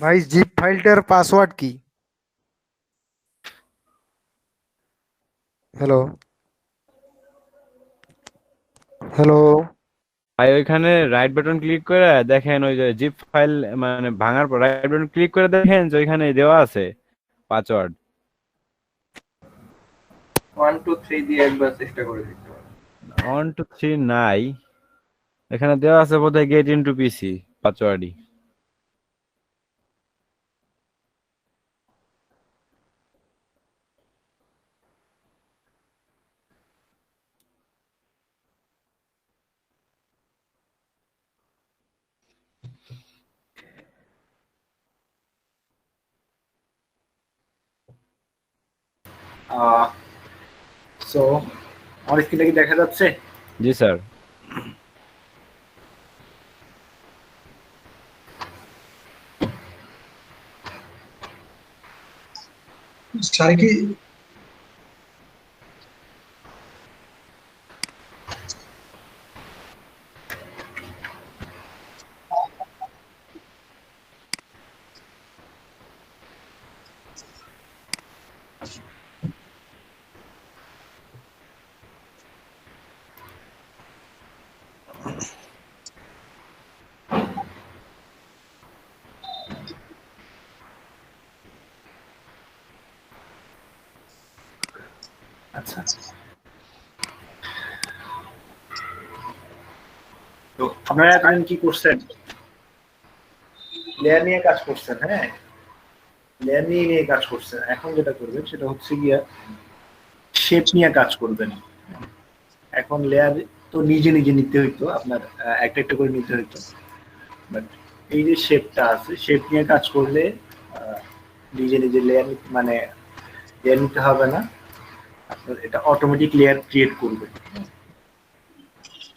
ভাই জিপ ফাইলটার পাসওয়ার্ড কি? হ্যালো হ্যালো ভাই ওইখানে রাইট বাটন ক্লিক করে দেখেন ওই যে জিপ ফাইল মানে ভাঙার পর রাইট বাটন ক্লিক করে দেখেন যে ওইখানে দেওয়া আছে পাসওয়ার্ড। 1 2 3 দিয়ে একবার চেষ্টা করে দেখতে পারেন। 1 2 3 নাই, এখানে দেওয়া আছে বোধহয় গেট ইনটু পিসি পাসওয়ার্ডই। সো আমার স্ক্রিনটা কি দেখা যাচ্ছে? জি স্যার। স্যার কি আচ্ছা, তো আপনারা এতদিন কি করছেন? লেয়ার নিয়ে কাজ করছেন, হ্যাঁ লেয়ার নিয়ে কাজ করছেন। এখন যেটা করবেন সেটা হচ্ছে গিয়া শেপ নিয়ে কাজ করবেন। এখন লেয়ার তো নিজে নিজে নিতে হইতো, আপনার একটা একটা করে নিতে হইতো, বাট এই যে শেপটা আছে শেপ নিয়ে কাজ করলে নিজে নিজে লেয়ার মানে লেয়ার নিতে হবে না, আপনার এটা অটোমেটিক লেয়ার ক্রিয়েট করবে।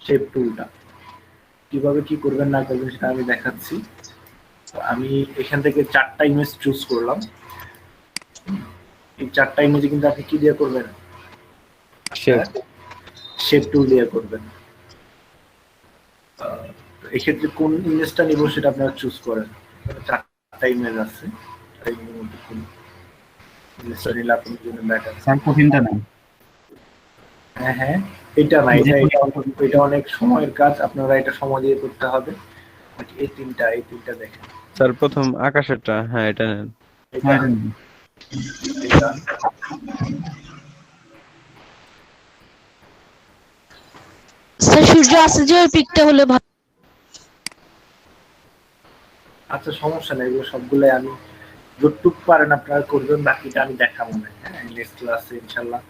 শেপ টুলটা কিভাবে কি করবেন না করবেন সেটা আমি দেখাচ্ছি। তো আমি এখান থেকে 4টা ইমেজ চুজ করলাম। এই 4টা ইমেজে কিন্তু আপনি কি দিয়ে করবেন? শেপ টুল দিয়ে করবেন। এক্ষেত্রে কোন ইমেজটা নিব সেটা আপনারা চুজ করেন। 4টা ইমেজ আছে, এই মধ্যে কোন ইমেজটা নিলে আপনার জন্য বেটার। স্যার কঠিনটা নাই। হ্যাঁ হ্যাঁ, এটা না, এটা অনেক সময়ের কাজ, আপনারা এটা সময় দিয়ে করতে হবে। এই তিনটা দেখেন স্যার। প্রথম আকাশেরটা, হ্যাঁ এটা নেন। স্যার সূর্য আছে যে ওই পিকটা হলে ভালো। আচ্ছা সমস্যা নেই, এগুলো সবগুলাই আমি যতটুক পারেন আপনারা করবেন, বাকিটা আমি দেখাবো না। হ্যাঁ নেক্সট ক্লাসে ইনশাল্লাহ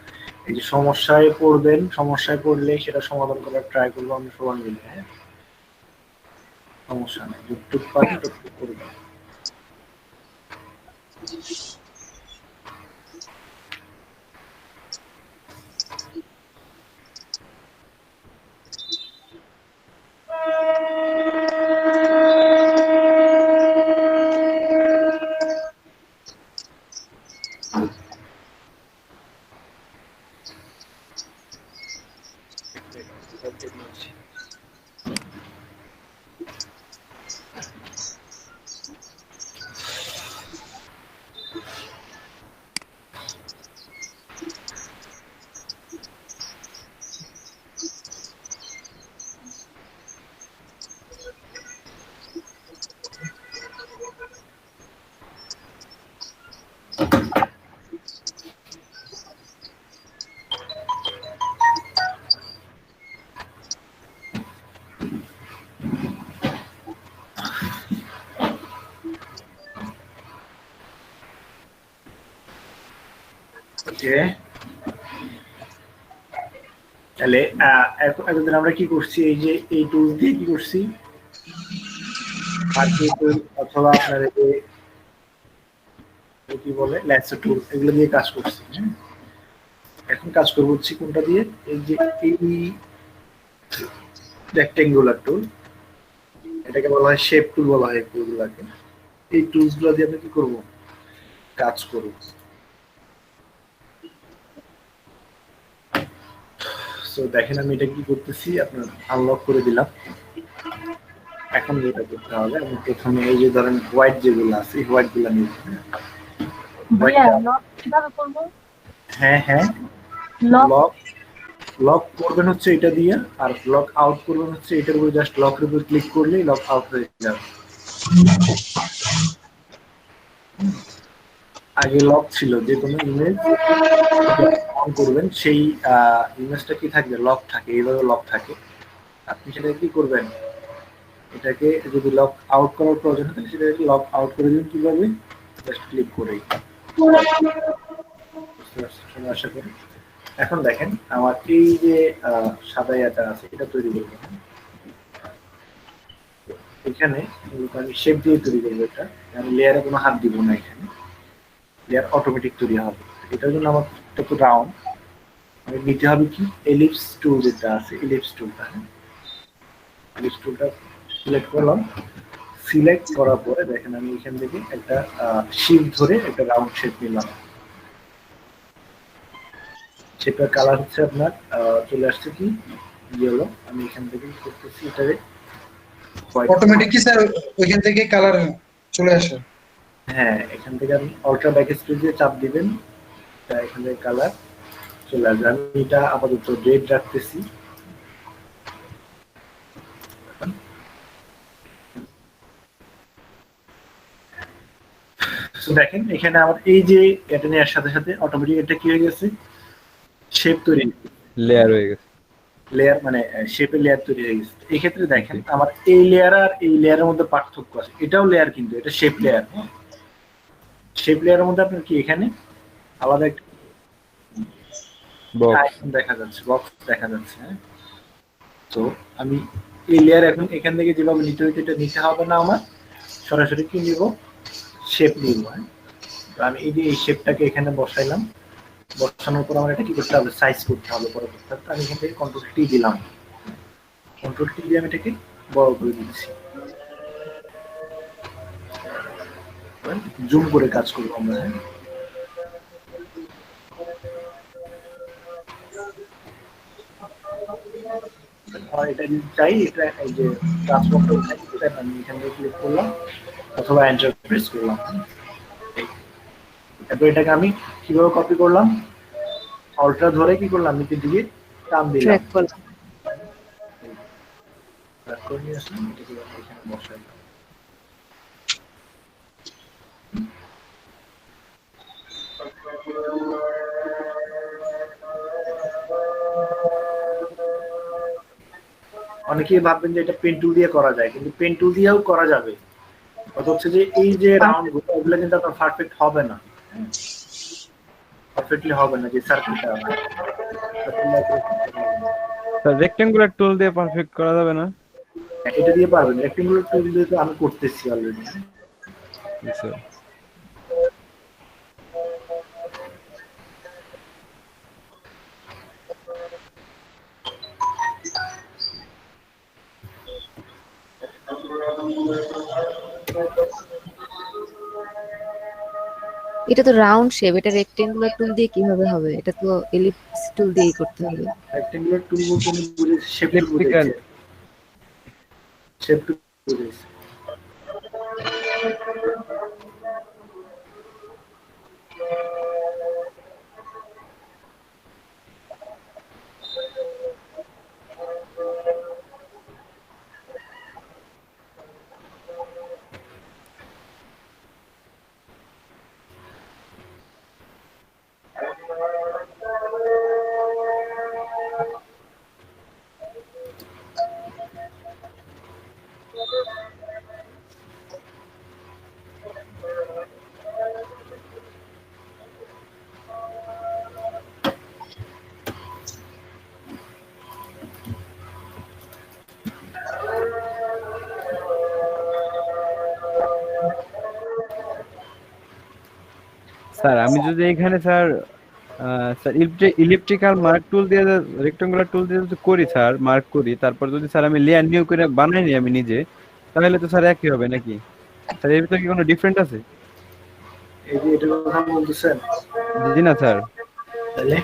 এই যে সমস্যায় পড়বেন, সমস্যায় পড়লে সেটা সমাধান করার ট্রাই করবো আমরা সবাই মিলে। হ্যাঁ সমস্যা নেই, যতটুক পারেন ততটুক করবেন। তাহলে এতদিন আমরা কি করছি, এই যে এই টুল দিয়ে কি করছি, অথবা আপনার কি বলে ল্যাসো টুল, এগুলো দিয়ে কাজ করছি। এখন কাজ করবো হচ্ছে কোনটা দিয়ে, এই যে এই রেক্টেঙ্গুলার টুল, এটাকে বলা হয় শেপ টুল বলা হয় টুলগুলাকে। এই টুলস গুলো দিয়ে আমরা কি করবো, কাজ করবো। সো দেখেন আমি এটা কি করতেছি, আপনার আনলক করে দিলাম। এখন যেটা করতে হবে, আমি প্রথমে এই যে ধরেন হোয়াইট যেগুলো আছে এই হোয়াইট গুলো নিয়ে ভাইয়া লক কিভাবে করবো? হ্যাঁ হ্যাঁ লক লক লক করবেন হচ্ছে এটা দিয়ে, আর লক আউট করবেন হচ্ছে এটার উপরে জাস্ট লকের উপর ক্লিক করলেই লক আউট হয়ে যাবে। আগে লক ছিল, যে কোনো ইমেজ অন করবেন সেই ইমেজটা কি থাকবে, লক থাকে, এইভাবে লক থাকে। আপনি সেটা কি করবেন, এটাকে যদি লক আউট করার প্রয়োজন হয় সেটাকে লক আউট করে দিন কিভাবে, জাস্ট ক্লিক করেই। আশা করি এখন দেখেন আমার এই যে সাদা ইয়াটা আছে এটা তৈরি করবো। এখানে আমি শেপ দিয়ে তৈরি করবো, এটা আমি লেয়ারে কোনো হাত দিব না, এখানে লেয়ার অটোমেটিক তৈরি হবে। এটার জন্য আমার একটু রাউন্ড আমি নিতে হবে কি, এলিপস টুল যেটা আছে, এলিপস টুলটা, এলিপস টুলটা সিলেক্ট করলাম। সিলেক্ট করার পরে দেখেন আমি এখান থেকে একটা শিফট ধরে একটা রাউন্ড শেপ নিলাম। শেপের কালার হচ্ছে আপনার চলে আসছে কি ইয়েলো। আমি এখান থেকে করতেছি এটারে অটোমেটিক কি স্যার ওইখান থেকে কালার চলে আসে? হ্যাঁ, এখান থেকে আপনি আল্ট্রা ব্যাকস্পেস দিয়ে চাপ দিবেন, এখান থেকে কালার চলে আসবে। আমি এটা আপাতত রেড রাখতেছি। দেখেন এখানে আমার এই যে এটা নেওয়ার সাথে সাথে অটোমেটিক এটা কি হয়ে গেছে, শেপ তৈরি, লেয়ার হয়ে গেছে, লেয়ার মানে শেপের লেয়ার তৈরি হয়ে গেছে। এই ক্ষেত্রে দেখেন আমার এই লেয়ার আর এই লেয়ারের মধ্যে পার্থক্য আছে। এটাও লেয়ার কিন্তু এটা শেপ লেয়ার। শেপ লেয়ারের মধ্যে আপনার কি এখানে আলাদা একটা আইকন দেখা যাচ্ছে, বক্স দেখা যাচ্ছে। তো আমি এই লেয়ার এখন এখান থেকে যেভাবে নিতে হইতে এটা নিতে হবে না, আমার সরাসরি কি নিব, শেপ নিব। তো আমি এই যে এই শেপটাকে এখানে বসাইলাম, বসানোর পর আমার এটা কি করতে হবে, সাইজ করতে হবে পরবর্তীতে। আমি এখান থেকে কন্ট্রোল টি দিলাম, কন্ট্রোল টি দিয়ে আমি এটাকে বড় করে দিচ্ছি, জুম করে কাজ করবো আমরা। এটা যদি চাই, এটা এই যে ট্রান্সফর্মটা উঠাই, আমি এখান থেকে ক্লিক করলাম অথবা এন্টার প্রেস করলাম। তারপর এটাকে আমি কিভাবে কপি করলাম, অল্ট্রা ধরে কি করলাম, নিচে দিকে টান দিলাম, ট্র্যাক করলাম। তারপর নিয়ে আসলাম, এটাকে এখানে বসাইলাম। অনেকেই ভাববেন যে এটা পেন টুল দিয়ে করা যায়, কিন্তু পেন টুল দিয়েও করা যাবে। কথা হচ্ছে যে এই যে রাউন্ড গুলো ওগুলো কিন্তু আপনার পারফেক্ট হবে না, পারফেক্টলি হবে না, যে সার্কেলটা রেক্টেঙ্গুলার টুল দিয়ে পারফেক্ট করা যাবে না? এটা দিয়ে পারবেন, রেক্টেঙ্গুলার টুল দিয়ে তো আমি করতেছি অলরেডি। আচ্ছা, এটা তো রাউন্ড শেপ, এটা রেক্টেঙ্গুলার টুল দিয়ে কিভাবে হবে? এটা তো এলিপস টুল দিয়েই করতে হবে। রেক্টেঙ্গুলার টুল বলতে আমি বুঝেছি শেপ টুল বুঝেছি, শেপ টুল বুঝেছি। স্যার আমি যদি এখানে স্যার স্যার ইলেকট্রিক্যাল মার্ক টুল দিয়ে রেক্টেঙ্গুলার টুল দিয়ে যদি করি স্যার, মার্ক করি, তারপর যদি স্যার আমি লেয়ার নিউ করে বানাই নি আমি নিজে, তাহলে তো স্যার একই হবে নাকি স্যার? এর ভিতরে কি কোনো ডিফারেন্ট আছে? এই যে এটার কথা বলতেছেন? জি না স্যার, তাহলে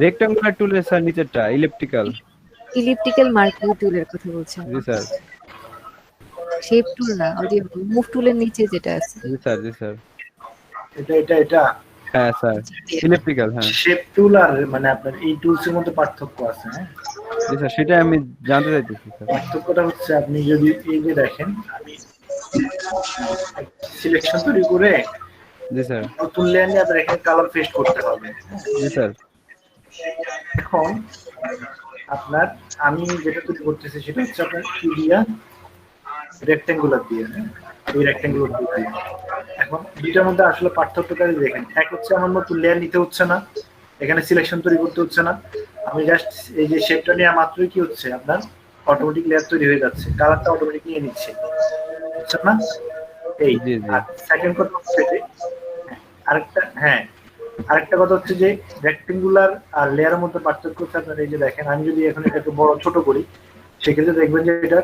রেক্টাঙ্গুলার টুলের স্যার নিচেরটা ইলিপ্টিক্যাল। ইলিপ্টিক্যাল মার্কিং টুলের কথা বলছেন? জি স্যার। শেপ টুল না, ওই যে মুভ টুলের নিচে যেটা আছে। জি স্যার, জি স্যার। এটা হ্যাঁ স্যার, ইলিপ্টিক্যাল, হ্যাঁ। শেপ টুল আর মানে আপনার এই টুলস এর মধ্যে পার্থক্য আছে, হ্যাঁ। জি স্যার, সেটাই আমি জানতে চাইতেছি স্যার। পার্থক্যটা হচ্ছে আপনি যদি এই যে দেখেন, আমি সিলেকশন তৈরি করে জি স্যার। নতুন লেয়ার নিয়ে আপনার এখানে কালার পেস্ট করতে হবে। জি স্যার। এখন আপনার আমি যেটা তৈরি করতেছি সেটা হচ্ছে আপনার ইডিয়া রেক্টেঙ্গুলার দিয়ে, এই রেক্টেঙ্গুলার দিয়ে। এখন দুইটার মধ্যে আসলে পার্থক্যটা দেখেন, এক হচ্ছে আমার নতুন লেয়ার নিতে হচ্ছে না, এখানে সিলেকশন তৈরি করতে হচ্ছে না, আমি জাস্ট এই যে শেপটা নেওয়া মাত্রই কি হচ্ছে আপনার অটোমেটিক লেয়ার তৈরি হয়ে যাচ্ছে, কালারটা অটোমেটিক নিয়ে নিচ্ছে, বুঝছেন না? এই সেকেন্ড কথা হচ্ছে যে আরেকটা কথা হচ্ছে যে রেক্টেঙ্গুলার আর লেয়ারের মধ্যে পার্থক্য হচ্ছে আপনার এই যে দেখেন, আমি যদি এখন এটাকে বড় ছোট করি সেক্ষেত্রে দেখবেন যে এটা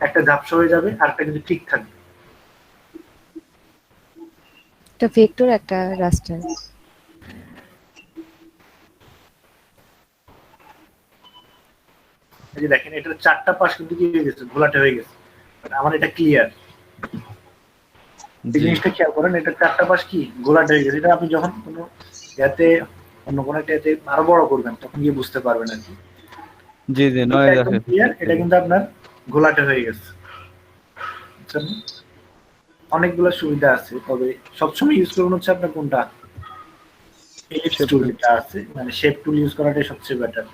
একটা ঝাপসা হয়ে যাবে আর একটা কিন্তু ঠিক থাকবে। একটা ভেক্টর, একটা রাস্টার। এই যে দেখেন এটার চারটা পাশ কিন্তু কি হয়ে গেছে, ঘোলাটে হয়ে গেছে, আমার এটা ক্লিয়ার। এই জিনিসটা খেয়াল করেন, এটা চারটা পাশ কি ঘোলাটে হয়ে গেছে, এটা আপনি যখন কোনো ইয়াতে অন্য কোনো একটা ইয়াতে আরো বড় করবেন তখন গিয়ে বুঝতে পারবেন আর কি। জি জি, নয় একদম ক্লিয়ার, এটা কিন্তু আপনার ঘোলাটে হয়ে গেছে। অনেকগুলো সুবিধা আছে, তবে সবসময় ইউজ করবেন হচ্ছে আপনার কোনটা, এলিপস টুল যেটা আছে, মানে শেপ টুল ইউজ করাটাই সবচেয়ে বেটার।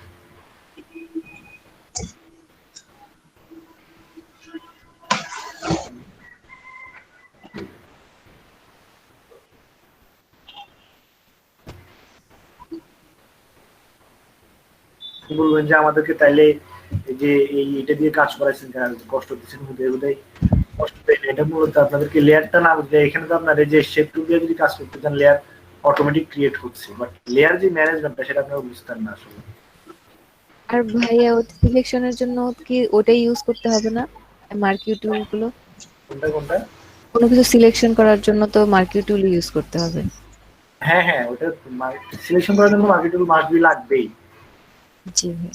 বলবেন যে আমাদেরকে তাইলে এই যে এটা দিয়ে কাজ করাইছেন কেন, কষ্ট দিচ্ছেন, বোধহয় কষ্ট দেয় না। এটা মূলত আপনাদেরকে লেয়ারটা না বুঝলে, এখানে তো আপনার এই যে শেপ টুল দিয়ে যদি কাজ করতে চান লেয়ার অটোমেটিক ক্রিয়েট হচ্ছে, বাট লেয়ার যে ম্যানেজমেন্টটা সেটা আপনারা বুঝতেন না আসলে। আর ভাইয়া ওটা সিলেকশনের জন্য কি ওটাই ইউজ করতে হবে না, মার্কিউ টুল গুলো? কোনটা? কোনো কিছু সিলেকশন করার জন্য তো মার্কিউ টুল ইউজ করতে হবে। হ্যাঁ, ওটা সিলেকশন করার জন্য মার্কিউ টুল মাস্ট বি লাগবেই। জি ভাই।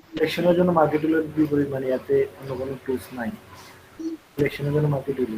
সিলেকশনের জন্য মার্কিউ টুলের বিপরীত মানে এতে অন্য কোনো টুলস নাই, সিলেকশনের জন্য মার্কিউ টুল।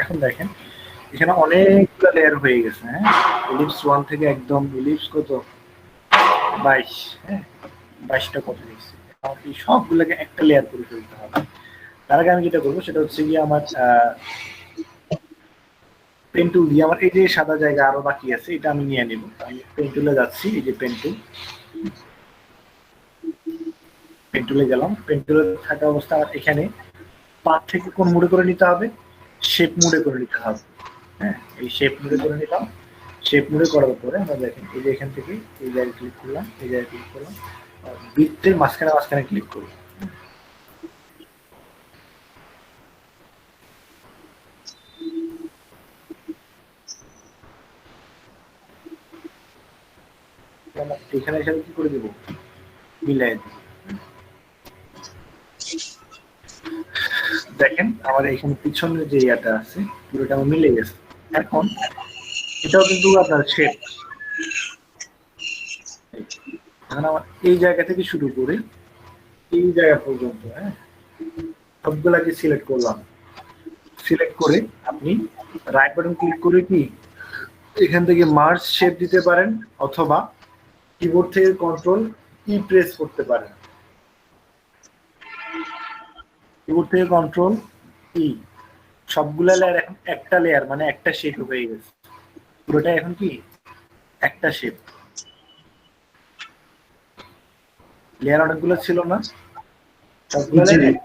এখন দেখেন এখানে অনেকগুলো লেয়ার হয়ে গেছে, হ্যাঁ। ইলিপস 1 থেকে একদম ইলিপস কত 22, হ্যাঁ 22টা কত হয়েছে, আমাকে সবগুলোকে একটা লেয়ার করে ফেলতে হবে। তার আগে আমি যেটা করবো সেটা হচ্ছে গিয়ে আমার পেন টুল দিয়ে আমার এই যে সাদা জায়গা আরো বাকি আছে এটা আমি নিয়ে নেব। আমি পেন টুলে যাচ্ছি, এই যে পেন টুলে গেলাম, পেন টুলে থাকা অবস্থা আমার এখানে পাথ থেকে কোন মোডে করে নিতে হবে, শেপ মোডে করে নিতে হবে, হ্যাঁ। এই শেপ মোডে করে নিলাম, শেপ মোডে করার পরে আমরা দেখেন এই যে এখান থেকে এই জায়গায় ক্লিক করলাম, এই জায়গায় ক্লিক করলাম, বৃত্তের মাঝখানে ক্লিক করব। এখানে এসে কি করে দেব, মিলাই দিই। দেখেন আমার এখানে পিছনের যে ইয়াটা আছে পুরোটা আমার মিলে গেছে। এখন এটাও কিন্তু আপনার শেপ, এখন আমার এই জায়গা থেকে শুরু করে এই জায়গা পর্যন্ত, হ্যাঁ, সবগুলাকে সিলেক্ট করলাম। সিলেক্ট করে আপনি রাইট বাটন ক্লিক করে কি এখান থেকে মার্জ শেপ দিতে পারেন, অথবা কিবোর্ড থেকে কন্ট্রোল ই প্রেস করতে পারেন। কিবোর্ড থেকে কন্ট্রোল ই, সবগুলা লেয়ার এখন একটা লেয়ার, মানে একটা শেপ হয়ে গেছে। পুরোটা এখন কি একটা শেপ। লেয়ার অনেকগুলো ছিল না, সবগুলো লেয়ার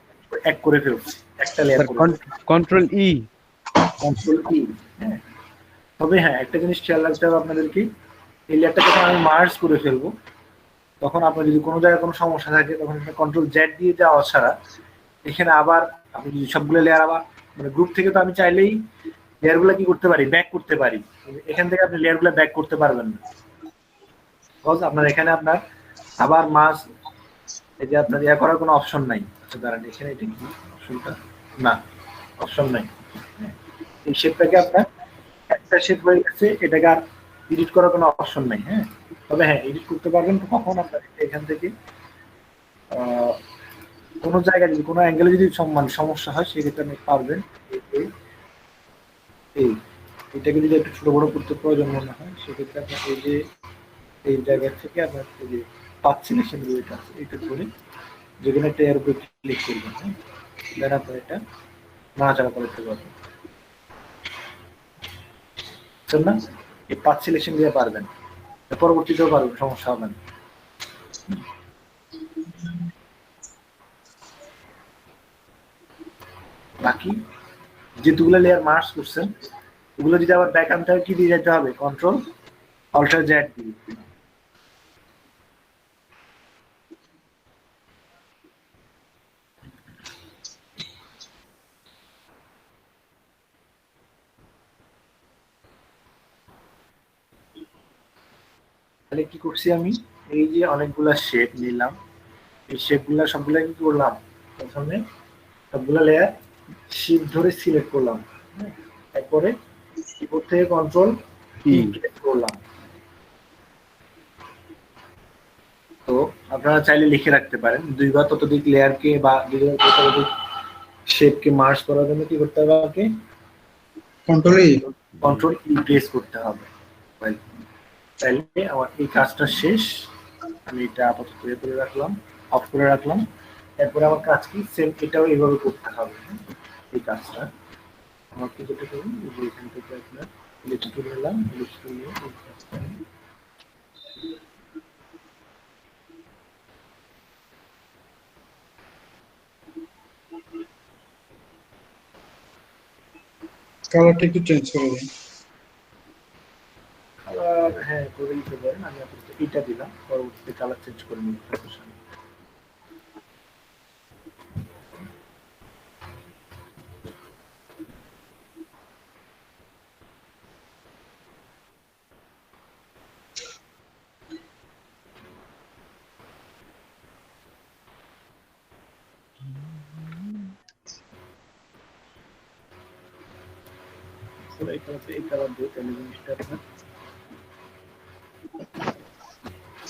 এক করে ফেলছি, একটা লেয়ার করে কন্ট্রোল ই। কন্ট্রোল ই, হ্যাঁ। তবে হ্যাঁ, একটা জিনিস খেয়াল রাখতে হবে আপনাদেরকে, এই লেয়ারটা যখন আমি মার্জ করে ফেলবো তখন আপনার যদি কোনো জায়গায় কোনো সমস্যা থাকে তখন কন্ট্রোল জেড দিয়ে যাওয়া ছাড়া এখানে আবার আপনি যদি সবগুলো লেয়ার আবার মানে গ্রুপ থেকে তো আমি চাইলেই লেয়ারগুলো কি করতে পারি, ব্যাক করতে পারি। এখান থেকে আপনি লেয়ারগুলো ব্যাক করতে পারবেন না, বিকজ আপনার এখানে আপনার আবার মাস এই যে আপনার ইয়া করার কোনো অপশন নাই। আচ্ছা দাঁড়ান, এখানে এটা কি অপশনটা, না অপশন নাই। এই শেপটাকে আপনার একটা শেপ হয়ে গেছে, এটাকে আর এডিট করার কোনো অপশন নাই। হ্যাঁ, তবে হ্যাঁ এডিট করতে পারবেন কখন, আপনার এখান থেকে কোনো জায়গায় যদি কোনো অ্যাঙ্গেলে যদি সমস্যা হয় সেক্ষেত্রে আপনি পারবেন এটাকে যদি একটু ছোট বড় করতে প্রয়োজন মনে হয় সেক্ষেত্রে আপনার এই যে এই জায়গা থেকে আপনার এই যে পাঁচ সিলেকশন এটা আছে, এটা করে যেখানে একটা এর উপরে ক্লিক করবেন, হ্যাঁ, দেন আপনার এটা নাড়াচাড়া করতে পারবেন। না এই পাঁচ সিলেকশন দিয়ে পারবেন, পরবর্তীতেও পারবেন, সমস্যা হবে না। বাকি যেগুলো লেয়ার মার্জ করছেন ওগুলো যদি আবার ব্যাক আনতে হয় কি দিয়ে যেতে হবে, কন্ট্রোল অল্টার জেড দিয়ে। তাহলে কি করছি আমি, এই যে অনেকগুলা শেপ নিলাম, এই শেপগুলা সবগুলা কি করলাম, প্রথমে সবগুলা লেয়ার শিফট ধরে সিলেক্ট করলাম, তারপরে কিবোর্ড থেকে কন্ট্রোল ই প্রেস করলাম। তো আপনারা চাইলে লিখে রাখতে পারেন দুইবার ততোধিক লেয়ারকে বা দুইবার ততোধিক শেপকে মার্জ করার জন্য কি করতে হবে, আমাকে কন্ট্রোল ই প্রেস করতে হবে। তাইলে আমার এই কাজটা শেষ, আমি এটা আপাতত ইয়ে করে রাখলাম, অফ করে রাখলাম। এরপরে আমার কাজ কি, সেম এটাও এইভাবে করতে হবে। এই কাজটা আমার কি যেটা করুন, যে এখান থেকে আপনার লিখে তুলে নিলাম, লিখে তুলে এই কাজটা কালারটা একটু চেঞ্জ করে দিন। কালার হ্যাঁ করে দিতে পারেন, আমি আপাতত এটা দিলাম, পরবর্তীতে কালার চেঞ্জ করে নিব।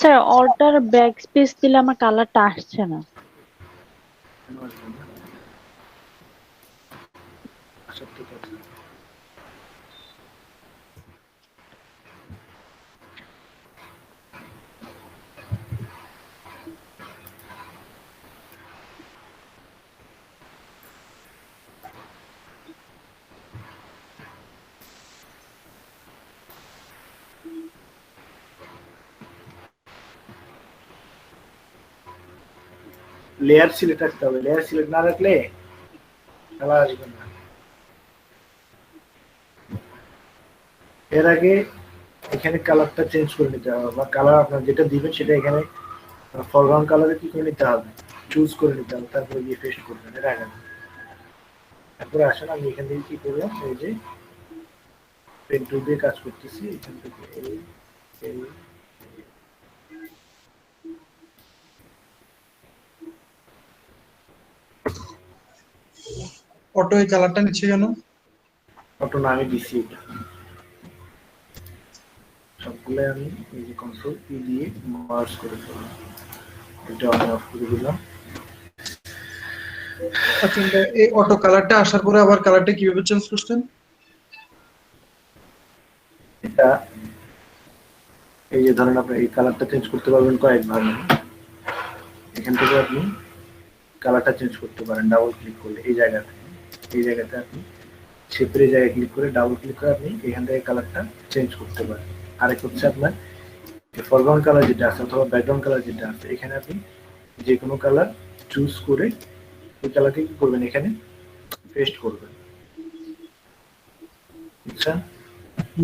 স্যার অল্টার ব্যাক স্পেস দিলে আমার কালারটা আসছে না। লেয়ার সিলেক্ট রাখতে হবে, লেয়ার সিলেক্ট না রাখলে কালার আসবে না। এর আগে এখানে কালারটা চেঞ্জ করে নিতে হবে, বা কালার আপনার যেটা দিবেন সেটা এখানে ফরগ্রাউন্ড কালারে কি করে নিতে হবে, চুজ করে নিতে হবে, তারপরে গিয়ে পেস্ট করবেন। এর আগে তারপরে আসেন আমি এখান থেকে কি করলাম, এই যে পেন টুল দিয়ে কাজ করতেছি, এখান থেকে এই অটো এই কালারটা নিচ্ছে কেন? অটো না, আমি দিছি এটা সবগুলো, আমি এই যে কন্ট্রোল পি দিয়ে মার্জ করে ফেললাম, এটা আমি অফ করে দিলাম। আচ্ছা, এই অটো কালারটা আসার পরে আবার কালারটা কিভাবে চেঞ্জ করছেন? এটা এই যে ধরেন আপনি এই কালারটা চেঞ্জ করতে পারবেন কয়েকভাবে। এখান থেকে আপনি কালারটা চেঞ্জ করতে পারেন ডাবল ক্লিক করলে। এই জায়গাতে আপনি শেপের জায়গায় ক্লিক করে ডাবল ক্লিক করে আপনি এখান থেকে কালারটা চেঞ্জ করতে পারেন। আরেক হচ্ছে আপনার ফরগ্রাউন্ড কালার যেটা আছে অথবা ব্যাকগ্রাউন্ড কালার যেটা আছে, এখানে আপনি যে কোনো কালার চুজ করে ওই কালারকে কি করবেন, এখানে পেস্ট করবেন, বুঝছেন?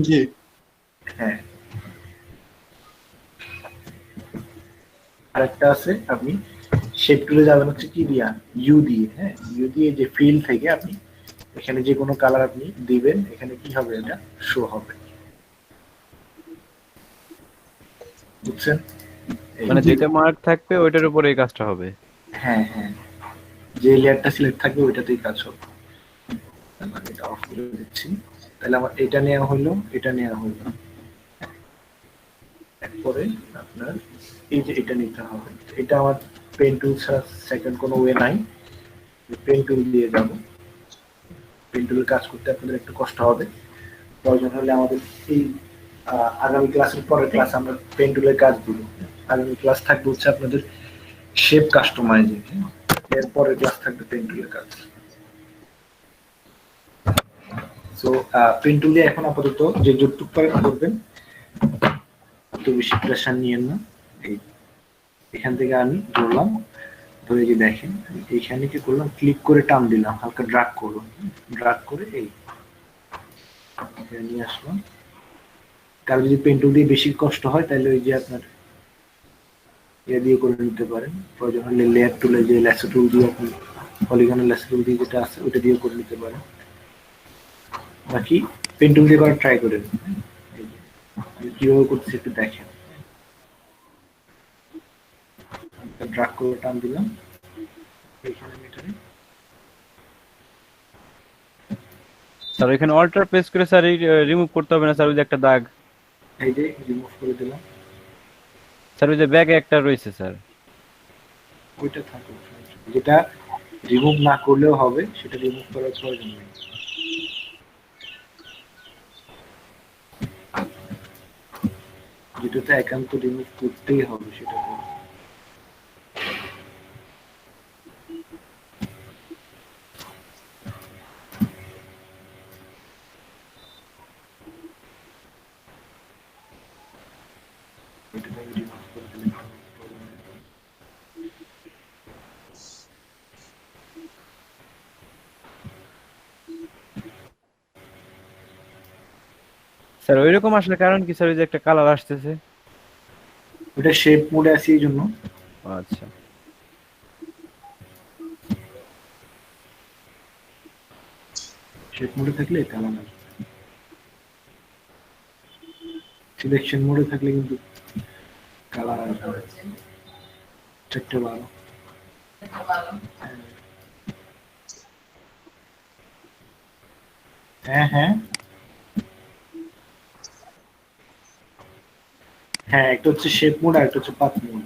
জি। হ্যাঁ, আরেকটা আছে, আপনি শেপ টুলে যাবেন হচ্ছে কি দিয়া, ইউ দিয়ে। হ্যাঁ, ইউ দিয়ে যে ফিল থেকে আপনি এখানে যে কোনো কালার আপনি দিবেন, এখানে কি হবে, এটা শো হবে, বুঝছেন? মানে যেটা মার্ক থাকবে ওইটার উপরে এই কাজটা হবে। হ্যাঁ হ্যাঁ, যে লেয়ারটা সিলেক্ট থাকবে ওইটাতেই কাজ হবে। আমি এটা অফ করে দিচ্ছি, তাহলে আমার এটা নেওয়া হলো, এটা নেওয়া হলো। এরপরে আপনার এই যে এটা নিতে হবে, এটা আমার পেন টুল ছাড়া সেকেন্ড কোনো ওয়ে নাই। পেন টুল দিয়ে যাব, পেন টুলের কাজ করতে আপনাদের একটু কষ্ট হবে, প্রয়োজন হলে আমাদের এই আগামী ক্লাসের পরের ক্লাস আমরা পেন টুলের কাজ দিব। আগামী ক্লাস থাকবে হচ্ছে আপনাদের শেপ কাস্টমাইজিং, এর পরের ক্লাস থাকবে পেন টুলের কাজ। সো পেন টুলে এখন আপাতত যে যতটুকু পারেন করবেন, এত বেশি প্রেশার নিয়েন না। এখান থেকে আমি ধরলাম, ধরে যে দেখেন এইখানে কি করলাম, ক্লিক করে টান দিলাম, হালকা ড্রাগ করুন, ড্রাগ করে এই নিয়ে আসলাম। কারো যদি পেন টুল দিয়ে বেশি কষ্ট হয় তাহলে ওই যে আপনার ইয়ে দিয়ে করে নিতে পারেন, প্রয়োজন হলে লেয়ার টুলে যে ল্যাসো টুল দিয়ে আপনি পলিগনের ল্যাসো টুল দিয়ে যেটা আছে ওটা দিয়ে করে নিতে পারেন। বাকি পেন টুল দিয়ে ট্রাই করেন, কিভাবে করতেছি একটু দেখেন। ড্রাগ করে টান দিলাম এইখানে মিটারে। স্যার এখানে অল্টার প্রেস করে স্যার রিমুভ করতে হবে না স্যার, ওই যে একটা দাগ, এই যে রিমুভ করে দিলাম। স্যার ওই যে ব্যাগে একটা রয়েছে স্যার, ওইটা থাকবে, যেটা রিমুভ না করলেও হবে, সেটা রিমুভ করার প্রয়োজন নেই। যেটাতে একান্ত রিমুভ করতেই হবে সেটা করুন। এটাতে আমি রিমুভ করে দিলাম। স্যার ওইরকম আসলে কারণ কি স্যার, ওই যে একটা কালার আসতেছে? ওটা শেপ মোডে আছে এই জন্য। আচ্ছা, শেপ মোডে থাকলে কালার আসবে, সিলেকশন মোডে থাকলে কিন্তু কালার আসবে। 4:12 হ্যাঁ হ্যাঁ হ্যাঁ, একটা হচ্ছে শেপ মোড আর একটা হচ্ছে পাথ মোড।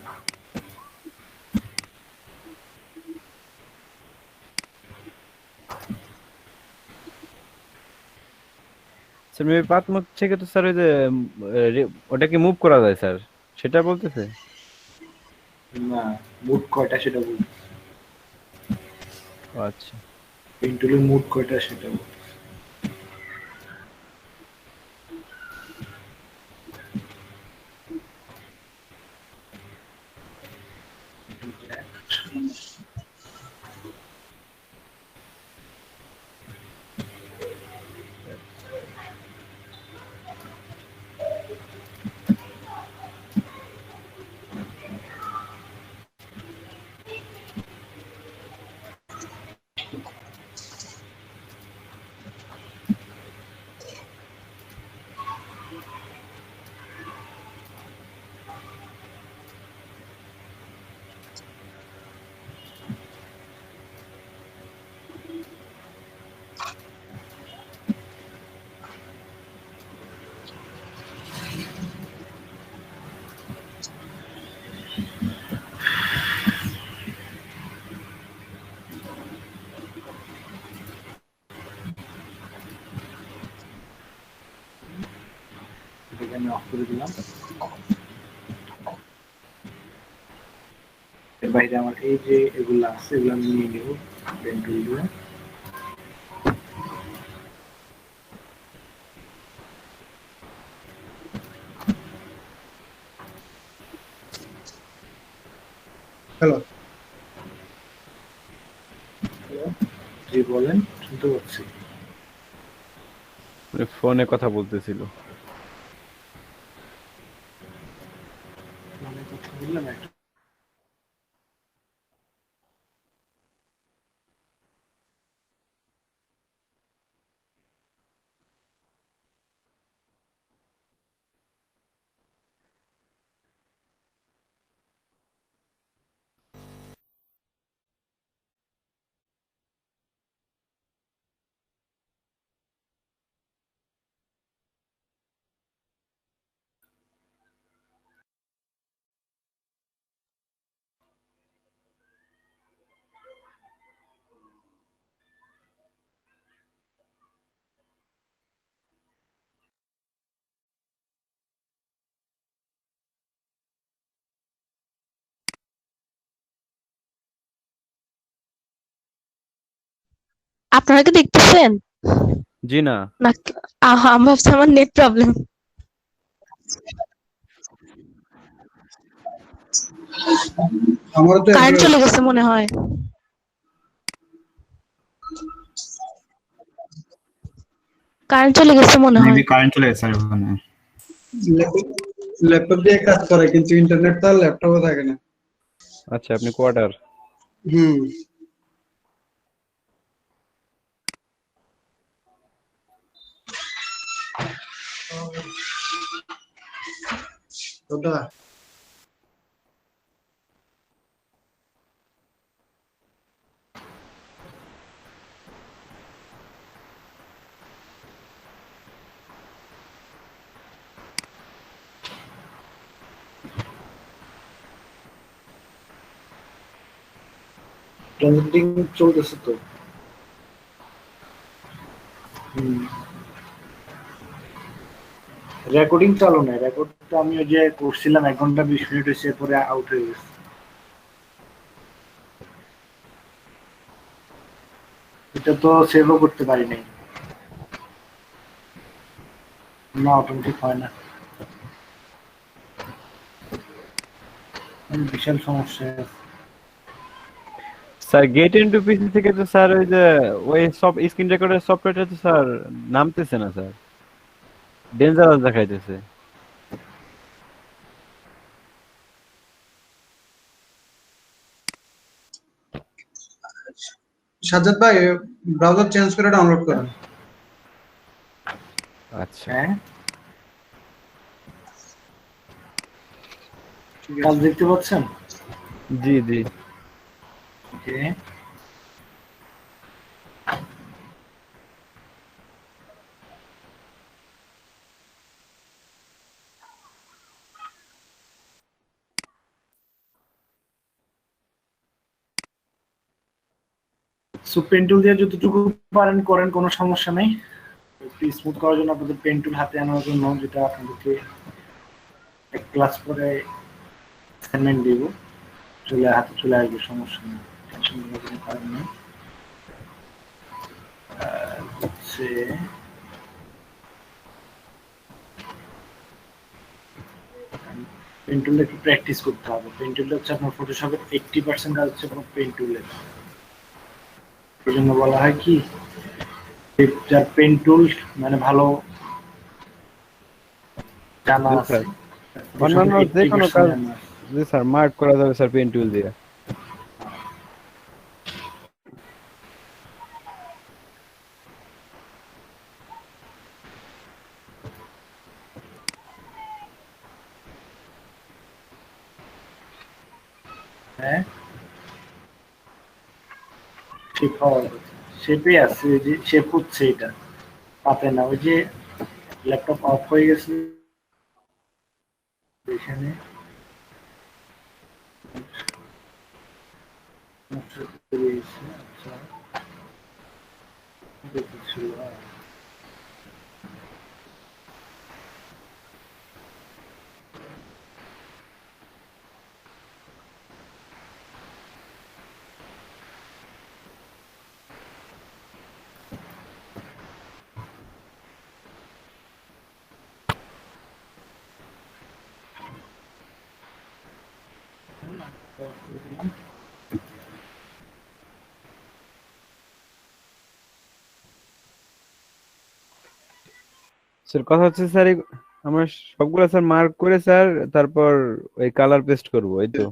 স্যার মেবি পাত মুভ থেকে তো স্যার ওই যে ওটাকে মুভ করা যায় স্যার, সেটা বলতেছে? না, মুড কয়টা সেটা বলছি। আচ্ছা, পেন টুলের মুড কয়টা সেটা বলছি। আমি অফ করে দিলাম। এর বাইরে আমার এই যে এগুলো আছে এগুলো আমি নিয়ে নেব পেন টুল দিয়ে। হ্যালো, জি বলেন, শুনতে পাচ্ছি। ফোনে কথা বলতেছিল। মানে কথা বললাম একটা আপনারা কি দেখতেছেন? জি না। না, আমি ভাবছি আমার নেট প্রবলেম। আমারও তো কারেন্ট একই চলে অবস্থা। গেছে মনে হয়। কারেন্ট চলে গেছে মনে হয়। মেবি কারেন্ট চলে গেছে ওখানে। ল্যাপটপ দিয়ে কাজ করে কিন্তু ইন্টারনেট তো আর ল্যাপটপে থাকে না। আচ্ছা, আপনি কোয়ার্টার। হুম, ওটা ট্রানজিটিং চলতেছে তো। রেকর্ডিং চালু নাই, রেকর্ডটা আমি ওই যে করছিলাম 1 ঘন্টা 20 মিনিট হয়েছে, পরে আউট হয়ে গেছে। এটা তো সেভও করতে পারি নাই। না, অটোমেটিক হয় না, বিশাল সমস্যা। স্যার গেট ইনটু পিসি থেকে তো স্যার ওই সব স্ক্রিন রেকর্ডার সফটওয়্যারটা তো স্যার নামতেছে না স্যার, ডেঞ্জারাস দেখাইতেছে। সাজ্জাদ ভাই ব্রাউজার চেঞ্জ করে ডাউনলোড করেন। আচ্ছা, হ্যাঁ, কাজ দেখতে পাচ্ছেন? জি জি। ওকে, সো পেন টুল দিয়ে যতটুকু পারেন করেন, কোনো সমস্যা নেই। একটু স্মুথ করার জন্য আপনাদের পেন টুল হাতে আনার জন্য, যেটা আপনাদেরকে এক ক্লাস পরে অ্যাসাইনমেন্ট দিব, হাতে চলে আসবে, সমস্যা নেই, টেনশন করার কোনো কারণ নেই। হচ্ছে পেন টুলটা একটু প্র্যাকটিস করতে হবে। পেন টুলটা হচ্ছে আপনার ফটোশপের 80% কাজ হচ্ছে আপনার পেন টুলের। এই জন্য বলা হয় কি, যার পেন টুল মানে ভালো জানা জি আছে, স্যার, অন্যান্য যে কোনো 80% কাজ জানা আছে। জি স্যার মার্ক করা যাবে স্যার পেন টুল দিয়ে। হ্যাঁ, শেপ হওয়ার শেপে আছে, ওই যে শেপ হচ্ছে, এটা পাতে না। ওই যে ল্যাপটপ অফ হয়ে গেছে এখানে, আচ্ছা দেখেছিল। স্যার কথা হচ্ছে স্যার আমার সবগুলো স্যার মার্ক করে স্যার তারপর ওই কালার পেস্ট করব এই তো।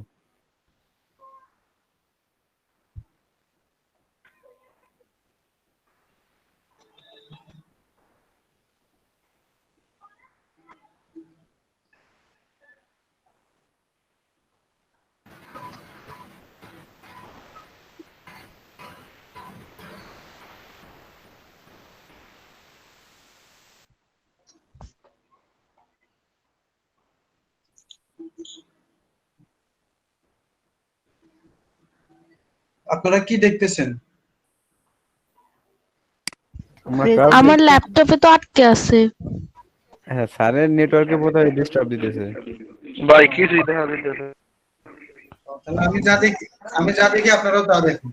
আপনারা কি দেখতেছেন? আমার ল্যাপটপে তো আটকে আছে। হ্যাঁ স্যারের নেটওয়ার্কে বোধহয় ডিস্টার্ব দিতেছে। ভাই কিছুই দেখা যাইতেছে। তাহলে আমি যা দেখি আপনারাও তা দেখুন।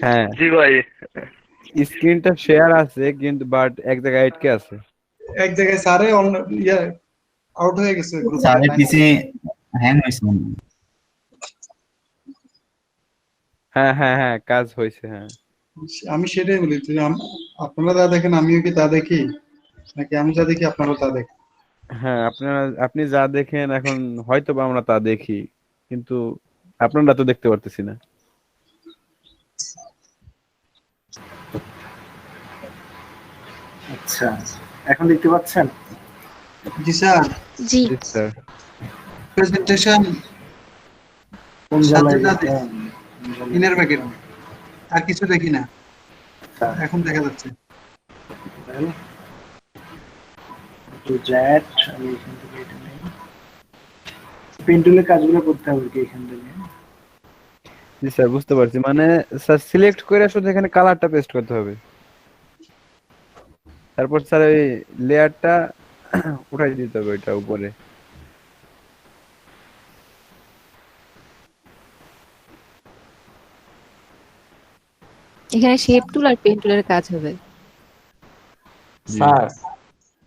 হ্যাঁ জি ভাই, স্ক্রিনটা শেয়ার আছে কিন্তু বাট এক জায়গায় আটকে আছে। এক জায়গায় স্যারে আউট হয়ে গেছে গ্রুপ স্যারের পিছে হ্যাং হইছে মনে হয়। হ্যাঁ হ্যাঁ হ্যাঁ কাজ হয়েছে হ্যাঁ। আমি সেটাই বলি যে আপনারা যা দেখেন আমিও কি তা দেখি, নাকি আমি যা দেখি আপনারাও তা দেখেন? হ্যাঁ আপনি যা দেখেন এখন হয়তো বা আমরা তা দেখি কিন্তু আপনারা তো দেখতে পারতেছি না। আচ্ছা, এখন দেখতে পাচ্ছেন? জি স্যার। জি স্যার প্রেজেন্টেশন কোন জায়গায় ইনার ব্যাকেট আর কিছু দেখি না, এখন দেখা যাচ্ছে। তো জ্যাট আমি এখান থেকে এটা নেই, পেন্টুলের কাজগুলো করতে হবে কি এখান থেকে? জি স্যার বুঝতে পারছি, মানে স্যার সিলেক্ট করে শুধু এখানে কালারটা পেস্ট করতে হবে, তারপর স্যার ওই লেয়ারটা উঠাই দিতে হবে ওইটা উপরে। এখানে শেপ টুল আর পেন টুলের কাজ হবে। স্যার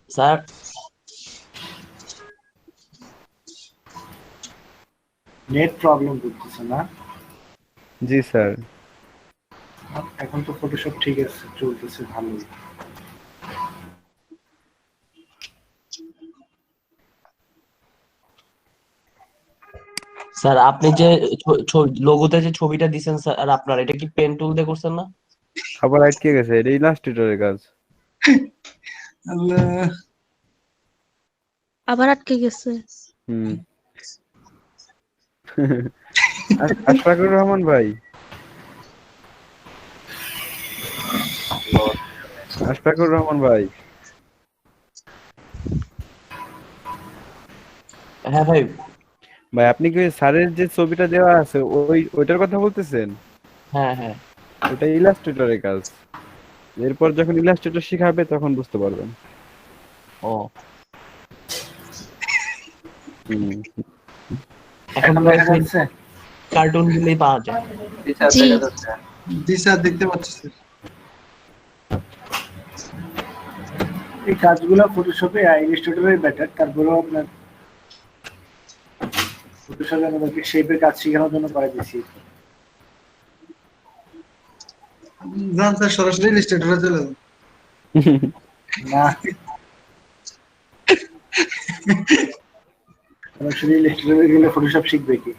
স্যার নেট প্রবলেম করতেছে না? জি স্যার। এখন তো ফটোশপ ঠিক আছে, চলতেছে ভালোই। স্যার আপনি যে লোগোতে যে ছবিটা দিছেন স্যার আপনার, এটা কি পেন টুল দিয়ে করছেন না? আবার আটকে গেছে, এটা ইলাস্ট্রেটরের কাজ। আল্লাহ, আবার আটকে গেছে। হুম আশফাকুর রহমান ভাই, আশফাকুর রহমান ভাই। হ্যাঁ ভাই। ভাই আপনি কি স্যারের যে ছবিটা দেওয়া আছে ওইটার কথা বলতেছেন? হ্যাঁ হ্যাঁ ওটা ইলাস্ট্রেটরের কাজ, এরপর যখন ইলাস্ট্রেটর শিখাবে তখন বুঝতে পারবেন। ও এখন দেখা যাচ্ছে? কার্টুন দিলেই পাওয়া যায়। জি জি স্যার দেখতে পাচ্ছি স্যার। এই কাজগুলো ফটোশপে ইলাস্ট্রেটরে বেটার, তারপরেও আপনার ফটোশপে আমাদেরকে শেপের কাজ শেখানোর জন্য করে দিয়েছি। যান স্যার সরাসরি ইলাস্ট্রেটরে চলে যান। না, সরাসরি ইলাস্ট্রেটরে গেলে ফটোশপ শিখবে কি?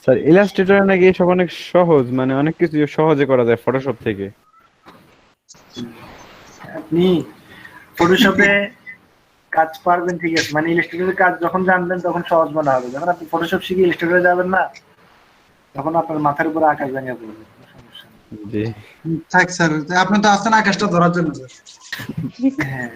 স্যার ইলাস্ট্রেটর নাকি এসব অনেক সহজ, মানে অনেক কিছু সহজে করা যায় ফটোশপ থেকে। আপনি ফটোশপে কাজ পারবেন ঠিক আছে, মানে ইলাস্ট্রেটরের কাজ যখন জানবেন তখন সহজ মনে হবে, যখন আপনি ফটোশপ শিখে ইলাস্ট্রেটরে যাবেন না তখন আপনার মাথার উপর আকাশ ভেঙে পড়বে। জি থাক স্যার, আপনি তো আসছেন আকাশটা ধরার জন্য স্যার। হ্যাঁ,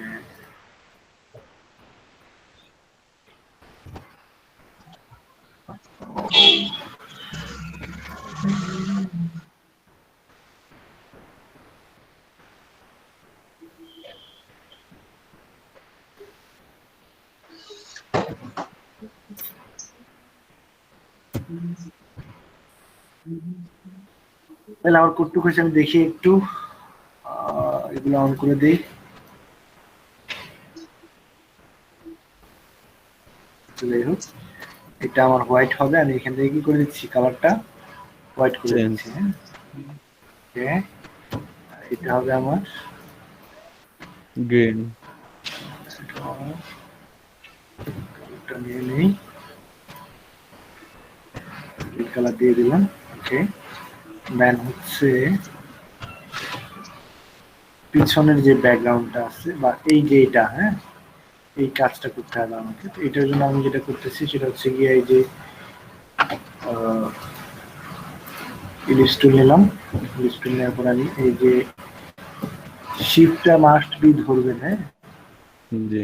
তাহলে আমার কটুক হয়েছে, আমি দেখি একটু এগুলো অন করে দিই। যাই হোক, এটা আমার হোয়াইট হবে, আমি এখান থেকে কি করে দিচ্ছি, কালারটা হোয়াইট করে Change. দিচ্ছি। হ্যাঁ, ওকে, এটা হবে আমার গ্রিন। এটা নিয়ে নেই, কালার দিয়ে দিলাম। ওকে, দেন হচ্ছে পিছনের যে ব্যাকগ্রাউন্ডটা আছে বা এই যে এটা, হ্যাঁ, এই কাজটা করতে হবে আমাকে। তো এটার জন্য আমি যেটা করতেছি সেটা হচ্ছে গিয়ে এই যে ইলিশ টুল নিলাম। ইলিশ টুল নেওয়ার পর আমি এই যে শিফটটা মাস্ট বি ধরবেন। হ্যাঁ, জি।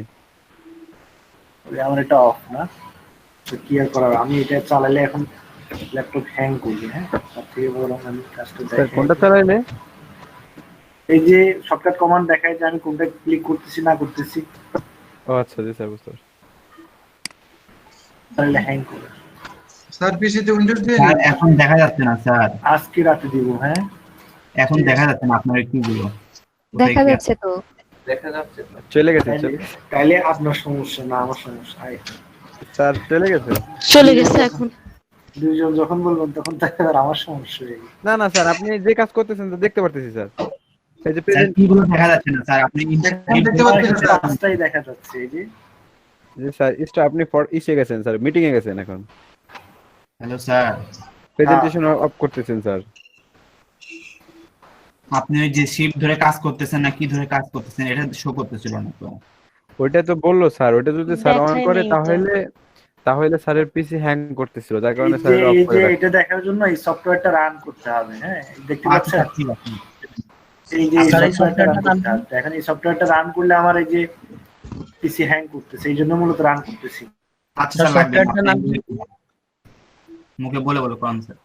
আমার এটা অফ না, তো কি আর করার, আমি এটা চালালে এখন ল্যাপটপ হ্যাং করবে। হ্যাঁ, তার থেকে বরং আমি কাজটা স্যার দেখাই। কোনটা চালাইলে? এই যে শর্টকাট কমান্ড দেখায় যে আমি কোনটা ক্লিক করতেছি না করতেছি, ও আচ্ছা, জি স্যার, বুঝতে পারছি। তাহলে হ্যাং করবে। স্যার পিসিতে উইন্ডোজ দিয়ে স্যার এখন দেখা যাচ্ছে না স্যার, আজকে রাতে দিব। হ্যাঁ, এখন দেখা যাচ্ছে না আপনার কি গুলো দেখা যাচ্ছে তো। দেখা যাচ্ছে তো। চলে গেছে তাইলে আপনার সমস্যা না আমার সমস্যা। স্যার, চলে গেছে। চলে গেছে এখন। দুইজন যখন বলবেন তখন তাহলে আর আমার সমস্যা হয়ে গেছে। না না স্যার, আপনি যে কাজ করতেছেন তো দেখতে পারতেছি স্যার। এই যে স্যার কি গুলো দেখা যাচ্ছে না স্যার, আপনি দেখতে পাচ্ছেন কাজটাই দেখা যাচ্ছে। এই যে স্যার ইসটা আপনি ইসে গেছেন স্যার, মিটিং এ গেছেন এখন। হ্যালো স্যার, প্রেজেন্টেশন অফ করতেছেন স্যার। আপনি ওই যে শিফট ধরে কাজ করতেছেন না কি ধরে কাজ করতেছেন এটা শো করতেছিল না তো। ওইটা তো বললো স্যার, ওইটা যদি স্যার অন দেখাই করে নেই তাহলে স্যারের পিসি হ্যাং করতেছিল, যার কারণে এই স্যার যে অফ এই করে যে রাখছে। এটা দেখার জন্য এই সফটওয়্যারটা রান করতে হবে। হ্যাঁ, দেখতে আচ্ছা পাচ্ছেন ঠিক আছে। এই যে স্যার, এই সফটওয়্যারটা রান সফটওয়্যারটা করতে হবে। এখন এই সফটওয়্যারটা রান করলে আমার এই যে পিসি হ্যাং করতেছে, এই জন্য মূলত রান করতেছি। আচ্ছা স্যার, লাগবে না। মুখে বলে কোন স্যার?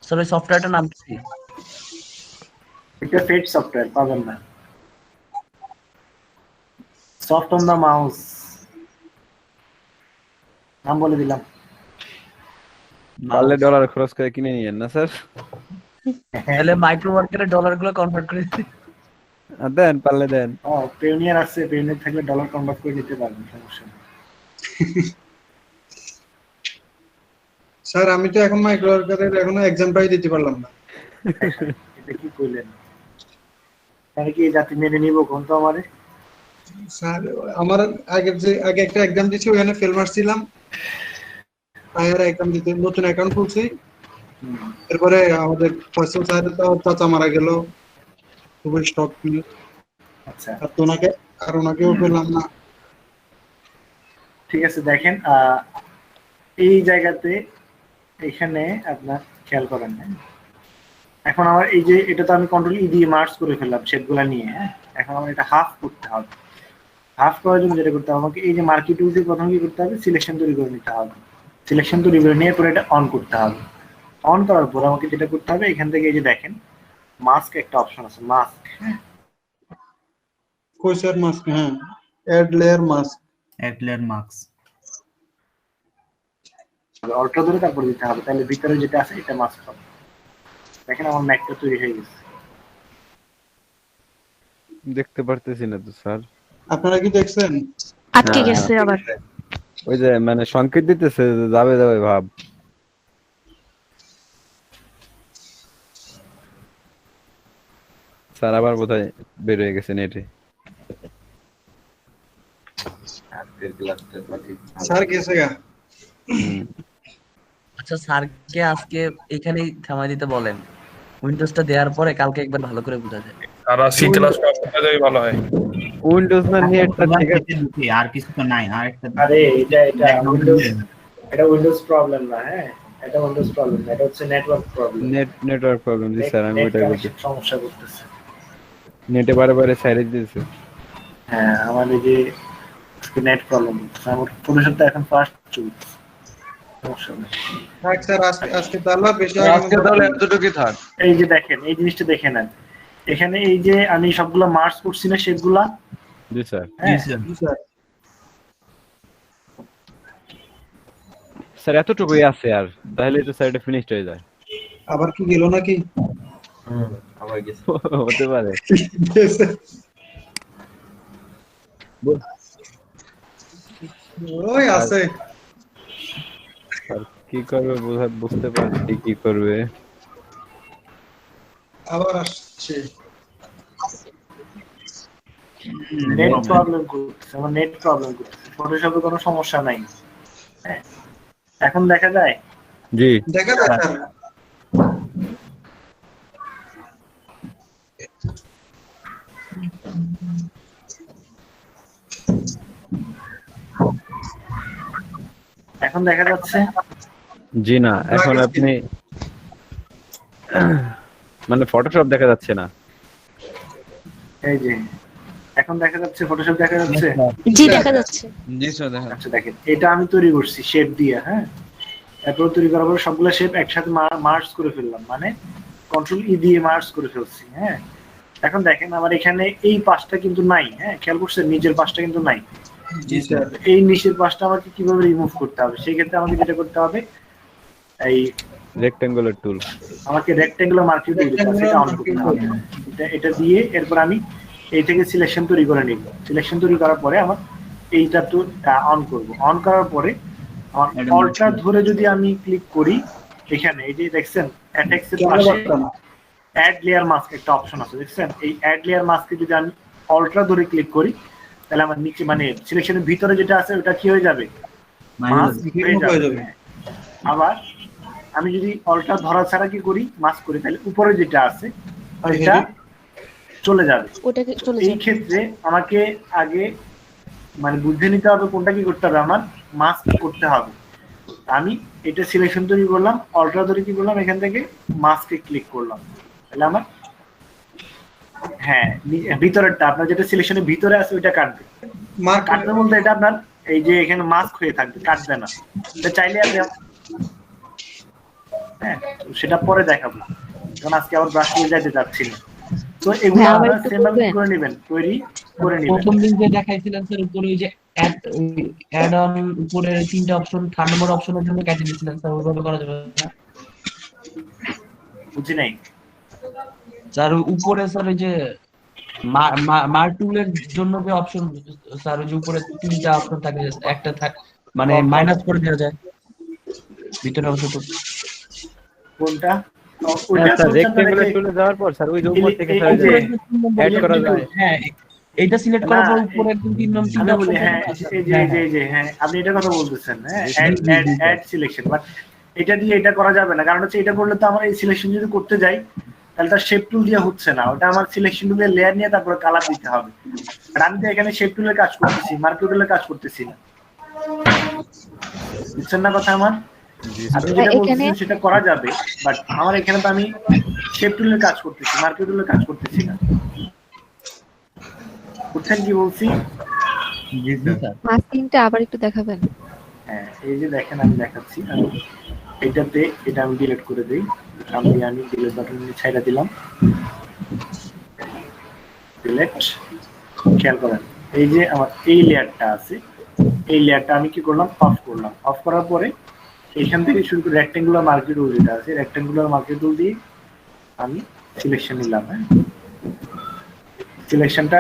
স্যার ওই সফটওয়্যারটার নাম কি? এটা ফেট সফটওয়্যার, পাবেন না। সফট অন দা মাউস, নাম বলে দিলাম। পারলে ডলার খরচ করে কিনে নিয়েন না স্যার। তাহলে মাইক্রো ওয়ার্কারে ডলার গুলো কনভার্ট করে দেন, পারলে দেন। ও পেওনিয়ার আছে, পেওনিয়ার থাকলে ডলার কনভার্ট করে নিতে পারবেন, সমস্যা নেই। স্যার আমি তো এখন মাইক্রোওয়ার্কারের এখনো এক্সামটাই দিতে পারলাম না। এটা কি কইলেন? তাহলে কি এই জাতি মেনে নিব কোন তো আমারে? স্যার আমার আগে একটা এক্সাম দিয়েছি, ওখানে ফেল মারছিলাম। আর এক্সাম দিতে নতুন অ্যাকাউন্ট খুলছি। এরপরে আমাদের ফয়সাল স্যারের তো চাচা মারা গেল, খুবই স্টক নিয়ে। আচ্ছা, আর ওনাকেও পেলাম না। ঠিক আছে, দেখেন এই জায়গাতে এখানে আপনার খেয়াল করেন। হ্যাঁ, এখন আমার এই যে এটা তো আমি কন্ট্রোল ই দিয়ে মার্জ করে ফেললাম শেপগুলো নিয়ে। হ্যাঁ, এখন আমার এটা হাফ করতে হবে। হাফ করার জন্য যেটা করতে হবে, আমাকে এই যে মার্কি টুল দিয়ে প্রথমে কি করতে হবে, সিলেকশন তৈরি করে নিতে হবে। সিলেকশন তৈরি করে নিয়ে পরে এটা অন করতে হবে। অন করার পর আমাকে যেটা করতে হবে, এখান থেকে এই যে দেখেন মাস্ক একটা অপশন আছে, মাস্ক। হ্যাঁ, কই স্যার মাস্ক? হ্যাঁ, add layer mask. Add layer mask অল্ট্রা ধরে তারপর দিতে হবে, তাহলে ভিতরে যেটা আছে এটা মাস্ক হবে। দেখেন আমার ম্যাকটা তৈরি হয়ে গেছে। দেখতে পারতেছি না তো স্যার। আপনারা কি দেখছেন? আটকে গেছে আবার। ওই যে মানে সংকেত দিতেছে যাবে যাবে ভাব। স্যার আবার বোধহয় বের হয়ে গেছে নেটে। স্যার গেছে গা। আচ্ছা, স্যারকে আজকে এখানেই থামাই দিতে বলেন। উইন্ডোজটা দেওয়ার পরে কালকে একবার ভালো করে বোঝা যায়। আর সি ক্লাস বোঝা যায় ভালো হয়। উইন্ডোজ না নেটটা ঠিক আছে, আর কিছু তো নাই। আর একটা আরে এটা উইন্ডোজ, এটা উইন্ডোজ প্রবলেম না। হ্যাঁ, এটা উইন্ডোজ প্রবলেম না, এটা হচ্ছে নেটওয়ার্ক প্রবলেম। Network problem. জি স্যার, আমি ওইটাই বলছি। সমস্যা করতেছে নেটে বারে সাইরেজ দিয়েছে। হ্যাঁ, আমাদের যে নেট প্রবলেম, আমার পুরো সপ্তাহ এখন ফাস্ট চলছে, সমস্যা নেই। থাক স্যার, আজকে তাহলে বেশি আজকে তাহলে এতটুকুই থাক। এই যে দেখেন, এই জিনিসটা দেখে নেন, এখানে এই যে আমি সবগুলো মার্জ করছি না শেপগুলা। জি স্যার। স্যার এতটুকুই আছে, আর তাহলে তো স্যার এটা ফিনিশড হয়ে যায়। আবার কি গেল নাকি? আবার গেছে। হতে পারে। ওই আছে আর কি করবে বুঝতে পারছি কি করবে। আবার আসছে নেট প্রবলেম করতেছে, আমার নেট প্রবলেম করতেছে। ফটোশপে কোনো সমস্যা নাই, হ্যাঁ এখন দেখা যায়। জি দেখা যায় স্যার। এখন দেখা যাচ্ছে? জি না, এখন আপনি মানে ফটোশপ দেখা যাচ্ছে না। এই যে এখন দেখা যাচ্ছে, ফটোশপ দেখা যাচ্ছে? জি দেখা যাচ্ছে। জি স্যার দেখা আচ্ছা দেখেন, এটা আমি তৈরি করছি শেপ দিয়ে, হ্যাঁ তারপর তৈরি করার পর সবগুলো শেপ একসাথে মার্জ করে ফেললাম, মানে কন্ট্রোল ই দিয়ে মার্জ করে ফেলছি। হ্যাঁ এখন দেখেন আমার এখানে এই পাশটা কিন্তু নাই, হ্যাঁ খেয়াল করছেন নিচের পাশটা কিন্তু নাই। এই নিচের পাশটা আমাকে কিভাবে রিমুভ করতে হবে? সেই ক্ষেত্রে আমাকে যেটা করতে হবে, এই রেক্ট্যাঙ্গুলার টুল, আমাকে রেক্ট্যাঙ্গুলার মার্কিং টুল সেটা অন করতে হবে। এটা দিয়ে এরপর আমি এই থেকে সিলেকশন তৈরি করে নিব। সিলেকশন তৈরি করার পরে আমার এইটা তো অন করব। অন করার পরে আমার অল্টটা ধরে যদি আমি ক্লিক করি, এখানে এই যে দেখছেন অ্যাটেক্স এর পাশে অ্যাড লেয়ার মাস্ক একটা অপশন আছে, দেখছেন? এই অ্যাড লেয়ার মাস্কে যদি আমি অল্টটা ধরে ক্লিক করি, তাহলে আমার নিচে মানে সিলেকশনের ভিতরে যেটা আছে ওটা কি হয়ে যাবে? মাস্ক হয়ে যাবে। আবার আমি যদি অল্টটা ধরা ছাড়া কি করি, মাস্ক করি, তাহলে উপরে যেটা আছে ওইটা চলে যাবে। ওটাকে চলে এই যাবে। ক্ষেত্রে আমাকে আগে মানে বুঝে নিতে হবে কোনটা কি করতে হবে, আমার মাস্ক করতে হবে। আমি এটা সিলেকশন তৈরি করলাম, অল্ট্রা ধরে কি করলাম, এখান থেকে মাস্কে ক্লিক করলাম, তাহলে আমার হ্যাঁ ভিতরেরটা আপনার যেটা সিলেকশনের ভিতরে আছে ওইটা কাটবে। কাটবে বলতে এটা আপনার এই যে এখানে মাস্ক হয়ে থাকবে, কাটবে না। এটা চাইলে আপনি হ্যাঁ সেটা পরে দেখাবো, কারণ আজকে আবার ব্রাশ করে যাইতে যাচ্ছি না। তো এগুলো আপনারা সেভাবে করে নেবেন, তৈরি করে নেবেন। প্রথম দিন যে দেখাইছিলেন স্যার উপরে ওই যে অ্যাড অন উপরে তিনটা অপশন, 3 নম্বর অপশনের জন্য কেটে দিয়েছিলেন স্যার, ওইভাবে করা যাবে না? বুঝি নাই স্যার উপরে স্যার ওই যে মার্ক টুলের জন্য যে অপশন স্যার, ওই যে উপরে তিনটা অপশন থাকে, একটা মানে মাইনাস করে দেওয়া যায় ভিতরে অংশটুকু, কোনটা? স্যার রেক্ট্যাঙ্গুলার টুলে যাওয়ার পর স্যার ওই যে উপর থেকে স্যার অ্যাড করা যায়। হ্যাঁ এইটা সিলেক্ট করার পর উপরে একদম তিন নম্বর তিনটা অপশন। হ্যাঁ এই যে হ্যাঁ আপনি এটা কথা বলতেছেন, হ্যাঁ অ্যাড সিলেকশন, বাট এটা দিয়ে এটা করা যাবে না। কারণ হচ্ছে এটা করলে তো আমার এই সিলেকশন যদি করতে যাই তাহলে তার শেপ টুল দিয়ে হচ্ছে না, ওটা আমার সিলেকশন টুলের লেয়ার নিয়ে তারপরে কালার দিতে হবে। আর আমি তো এখানে শেপ টুলের কাজ করতেছি, মার্কিং টুলের কাজ করতেছি না। বুঝছেন না কথা আমার? আপনি যেটা বলছেন সেটা করা যাবে, বাট আমার এখানে তো আমি শেপ টুলের কাজ করতেছি, মার্কিং টুলের কাজ করতেছি না। বুঝছেন কি বলছি? মাস্কিংটা আবার একটু দেখাবেন? হ্যাঁ এই যে দেখেন আমি দেখাচ্ছি। আমি এটাতে এটা আমি ডিলিট করে দেই, আমি ডিলিট বাটন ছাইড়া দিলাম, ডিলিট। খেয়াল করেন এই যে আমার এই লেয়ারটা আছে, এই লেয়ারটা আমি কি করলাম, অফ করলাম। অফ করার পরে এখান থেকে শুরু করে রেক্ট্যাঙ্গুলার মার্কিং টুল যেটা আছে, রেক্ট্যাঙ্গুলার মার্কিং টুল দিয়ে আমি সিলেকশন নিলাম। হ্যাঁ সিলেকশনটা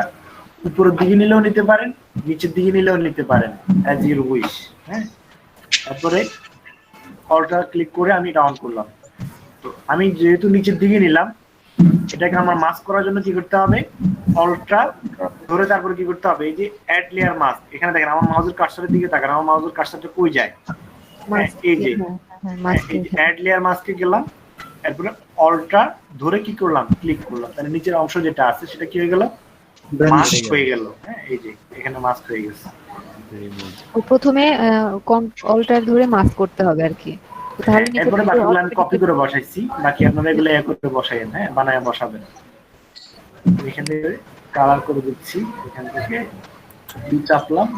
উপরের দিকে নিলেও নিতে পারেন, নিচের দিকে নিলেও নিতে পারেন, অ্যাজ ইউর উইশ। হ্যাঁ তারপরে অল্টটা ক্লিক করে আমি এটা অন করলাম। তো আমি যেহেতু নিচের দিকে নিলাম, এটাকে আমার মাস্ক করার জন্য কি করতে হবে, অল্টটা ধরে তারপরে কি করতে হবে, এই যে অ্যাড লেয়ার মাস্ক, এখানে দেখেন আমার মাউসের কার্সারের দিকে তাকান, আমার মাউসের কার্সারটা কই যায়, এই যে অ্যাড লেয়ার মাস্কে গেলাম, এরপরে অল্টটা ধরে কি করলাম, ক্লিক করলাম, তাহলে নিচের অংশ যেটা আছে সেটা কি হয়ে গেল, মাস্ক হয়ে গেল। হ্যাঁ এই যে এখানে মাস্ক হয়ে গেছে। প্রথমে অল্টার ধরে মাস্ক করতে হবে আর কি, তাহলে এরপরে বাকিগুলো আমি কপি করে বসাইছি, বাকি আপনারা এগুলো এক করে বসাইেন, হ্যাঁ বানায় বসাবেন। এখান থেকে কালার করে দিচ্ছি, এখান থেকে চাপলাম,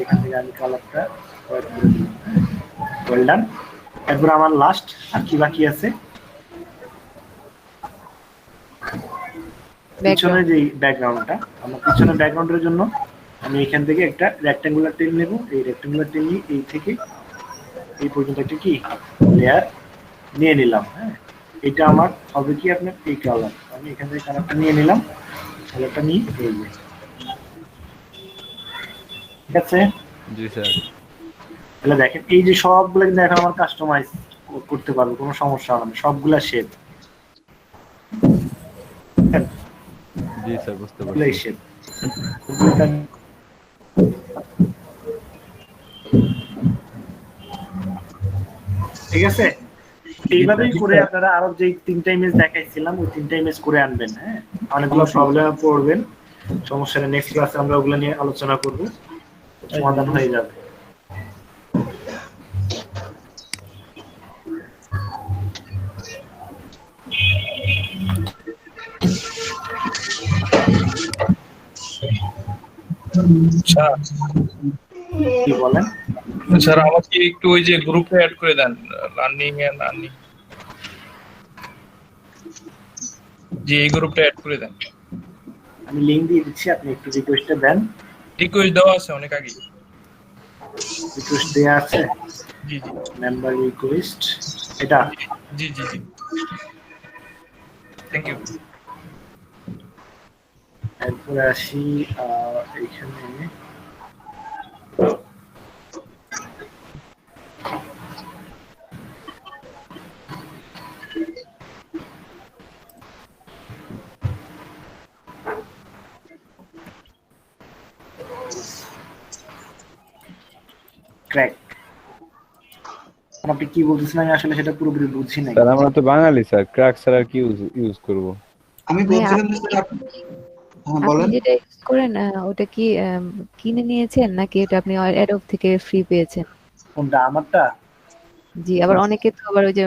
এখান থেকে আমি কালারটা ওয়েল ডান। এরপর আমার লাস্ট আর কি বাকি আছে, পিছনে যে ব্যাকগ্রাউন্ডটা, আমার পিছনে ব্যাকগ্রাউন্ডের জন্য আমি এখান থেকে একটা রেক্ট্যাঙ্গুলার টেল নেব। এই রেক্ট্যাঙ্গুলার টেল নিয়ে এই থেকে এই পর্যন্ত একটা কি লেয়ার নিয়ে নিলাম। হ্যাঁ এটা আমার হবে কি আপনার এই কালার, আমি এখান থেকে কালারটা নিয়ে নিলাম, কালারটা নিয়ে এই যে ঠিক আছে। জি স্যার। তাহলে দেখেন এই যে সবগুলো কিন্তু এখন আমার কাস্টমাইজ করতে পারবো, কোনো সমস্যা হবে না, সবগুলা শেপ। জি স্যার, বুঝতে পারছি। সবগুলাই শেপ। ঠিক আছে, এইভাবেই করে আপনারা আরো যে 3টা ইমেজ দেখাইছিলাম ওই 3টা ইমেজ করে আনবেন। হ্যাঁ, অনেকগুলো প্রবলেম পড়বেন, সমস্যা নেই, নেক্সট ক্লাসে আমরা ওগুলো নিয়ে আলোচনা করব, সমাধান হয়ে যাবে। কি বলেন স্যার? আমাকে একটু ওই যে গ্রুপে অ্যাড করে দেন, লার্নিং এন্ড আর্নিং, যে এই গ্রুপটা অ্যাড করে দেন। আমি লিংক দিয়ে দিচ্ছি, আপনি একটু রিকোয়েস্টে দেন। রিকোয়েস্ট দেওয়া আছে অনেক আগে। রিকোয়েস্ট দেয়া আছে? জি জি, মেম্বার রিকোয়েস্ট এটা? জি জি জি, থ্যাংক ইউ। এরপরে আসি এখানে ক্র্যাক। আপনি কি বলতেছেন আমি আসলে সেটা পুরোপুরি বুঝি নাই। স্যার আমরা তো বাঙালি স্যার, ক্র্যাক স্যার আর কি ইউজ করব? আমি বলছিলাম যে স্যার হ্যাঁ আপনি বলেন। যেটা ইউজ করেন ওটা কি কিনে নিয়েছেন নাকি এটা আপনি অ্যাডোব থেকে ফ্রি পেয়েছেন? কোনটা, আমারটা? জি, আবার অনেকে তো আবার ওই যে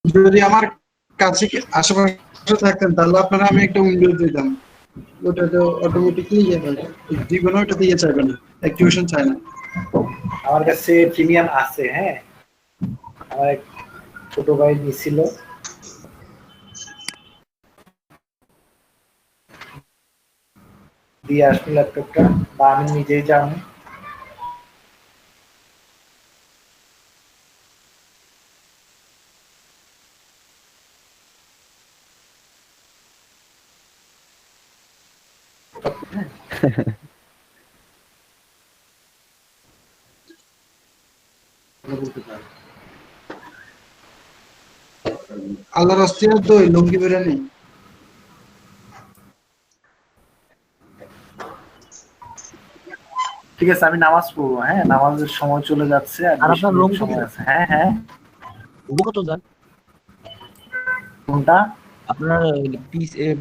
যদি আমার কাছে আশেপাশে থাকতেন তাহলে আপনারা আমি একটা উইন্ডোজ দিতাম, ওটা তো অটোমেটিকলি ইয়ে হয়, জীবনে ওটা দিয়ে চাইবে না, অ্যাক্টিভেশন চায় না। আমার কাছে প্রিমিয়াম আছে। হ্যাঁ, আমার এক ছোট ভাই নিছিল, দিয়ে আসলো ল্যাপটপটা, বা আমি নিজেই যাবো। আল্লাহর রাস্তে তো লুঙ্গি বেরে নেই। ঠিক আছে, আমি নামাজ পড়বো। হ্যাঁ, নামাজের সময় চলে যাচ্ছে আর আর 20 আপনার মিনিট রুম সময় আছে। হ্যাঁ হ্যাঁ, কত যান? কোনটা? আপনার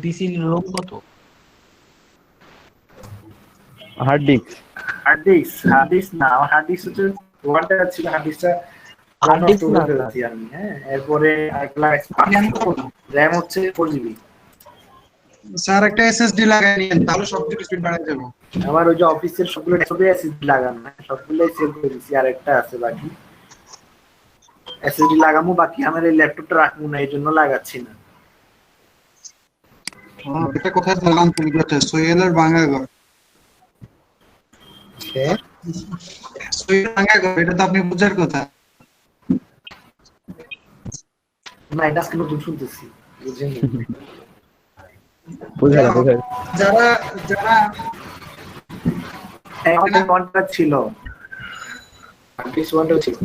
পিসি রোম কত? Hard disk. হার্ড ডিস্ক না, আমার হার্ড ডিস্ক হচ্ছে ওয়ানটা ছিল, হার্ড ডিস্কটা হার্ড ডিস্ক না ফেলছি আমি। হ্যাঁ, এরপরে র্যাম হচ্ছে 4 GB। স্যার একটা এসএসডি লাগাই নিয়েন, তাহলে সবকিছু স্পিড বাড়ায় যাবে। আমার ওই যে অফিসের সবগুলো ডেস্কটপে এসএসডি লাগানো, সবগুলাই সেভ করে দিছি, আর একটা আছে বাকি এসএসডি লাগামু, বাকি আমার এই ল্যাপটপটা রাখবো না, এই জন্য লাগাচ্ছি না। এটা কোথায় থাকলাম কম্পিউটার? সোহেলের ভাঙা ঘর। সোহেল ভাঙা ঘর, এটা তো আপনি বুঝার কথা না, এটা আজকে নতুন শুনতেছি, বুঝেন? যারা যারা আমাদের কন্ট্রাক্ট ছিল, হার্ড ডিস্ক ওয়ানটাও ছিল।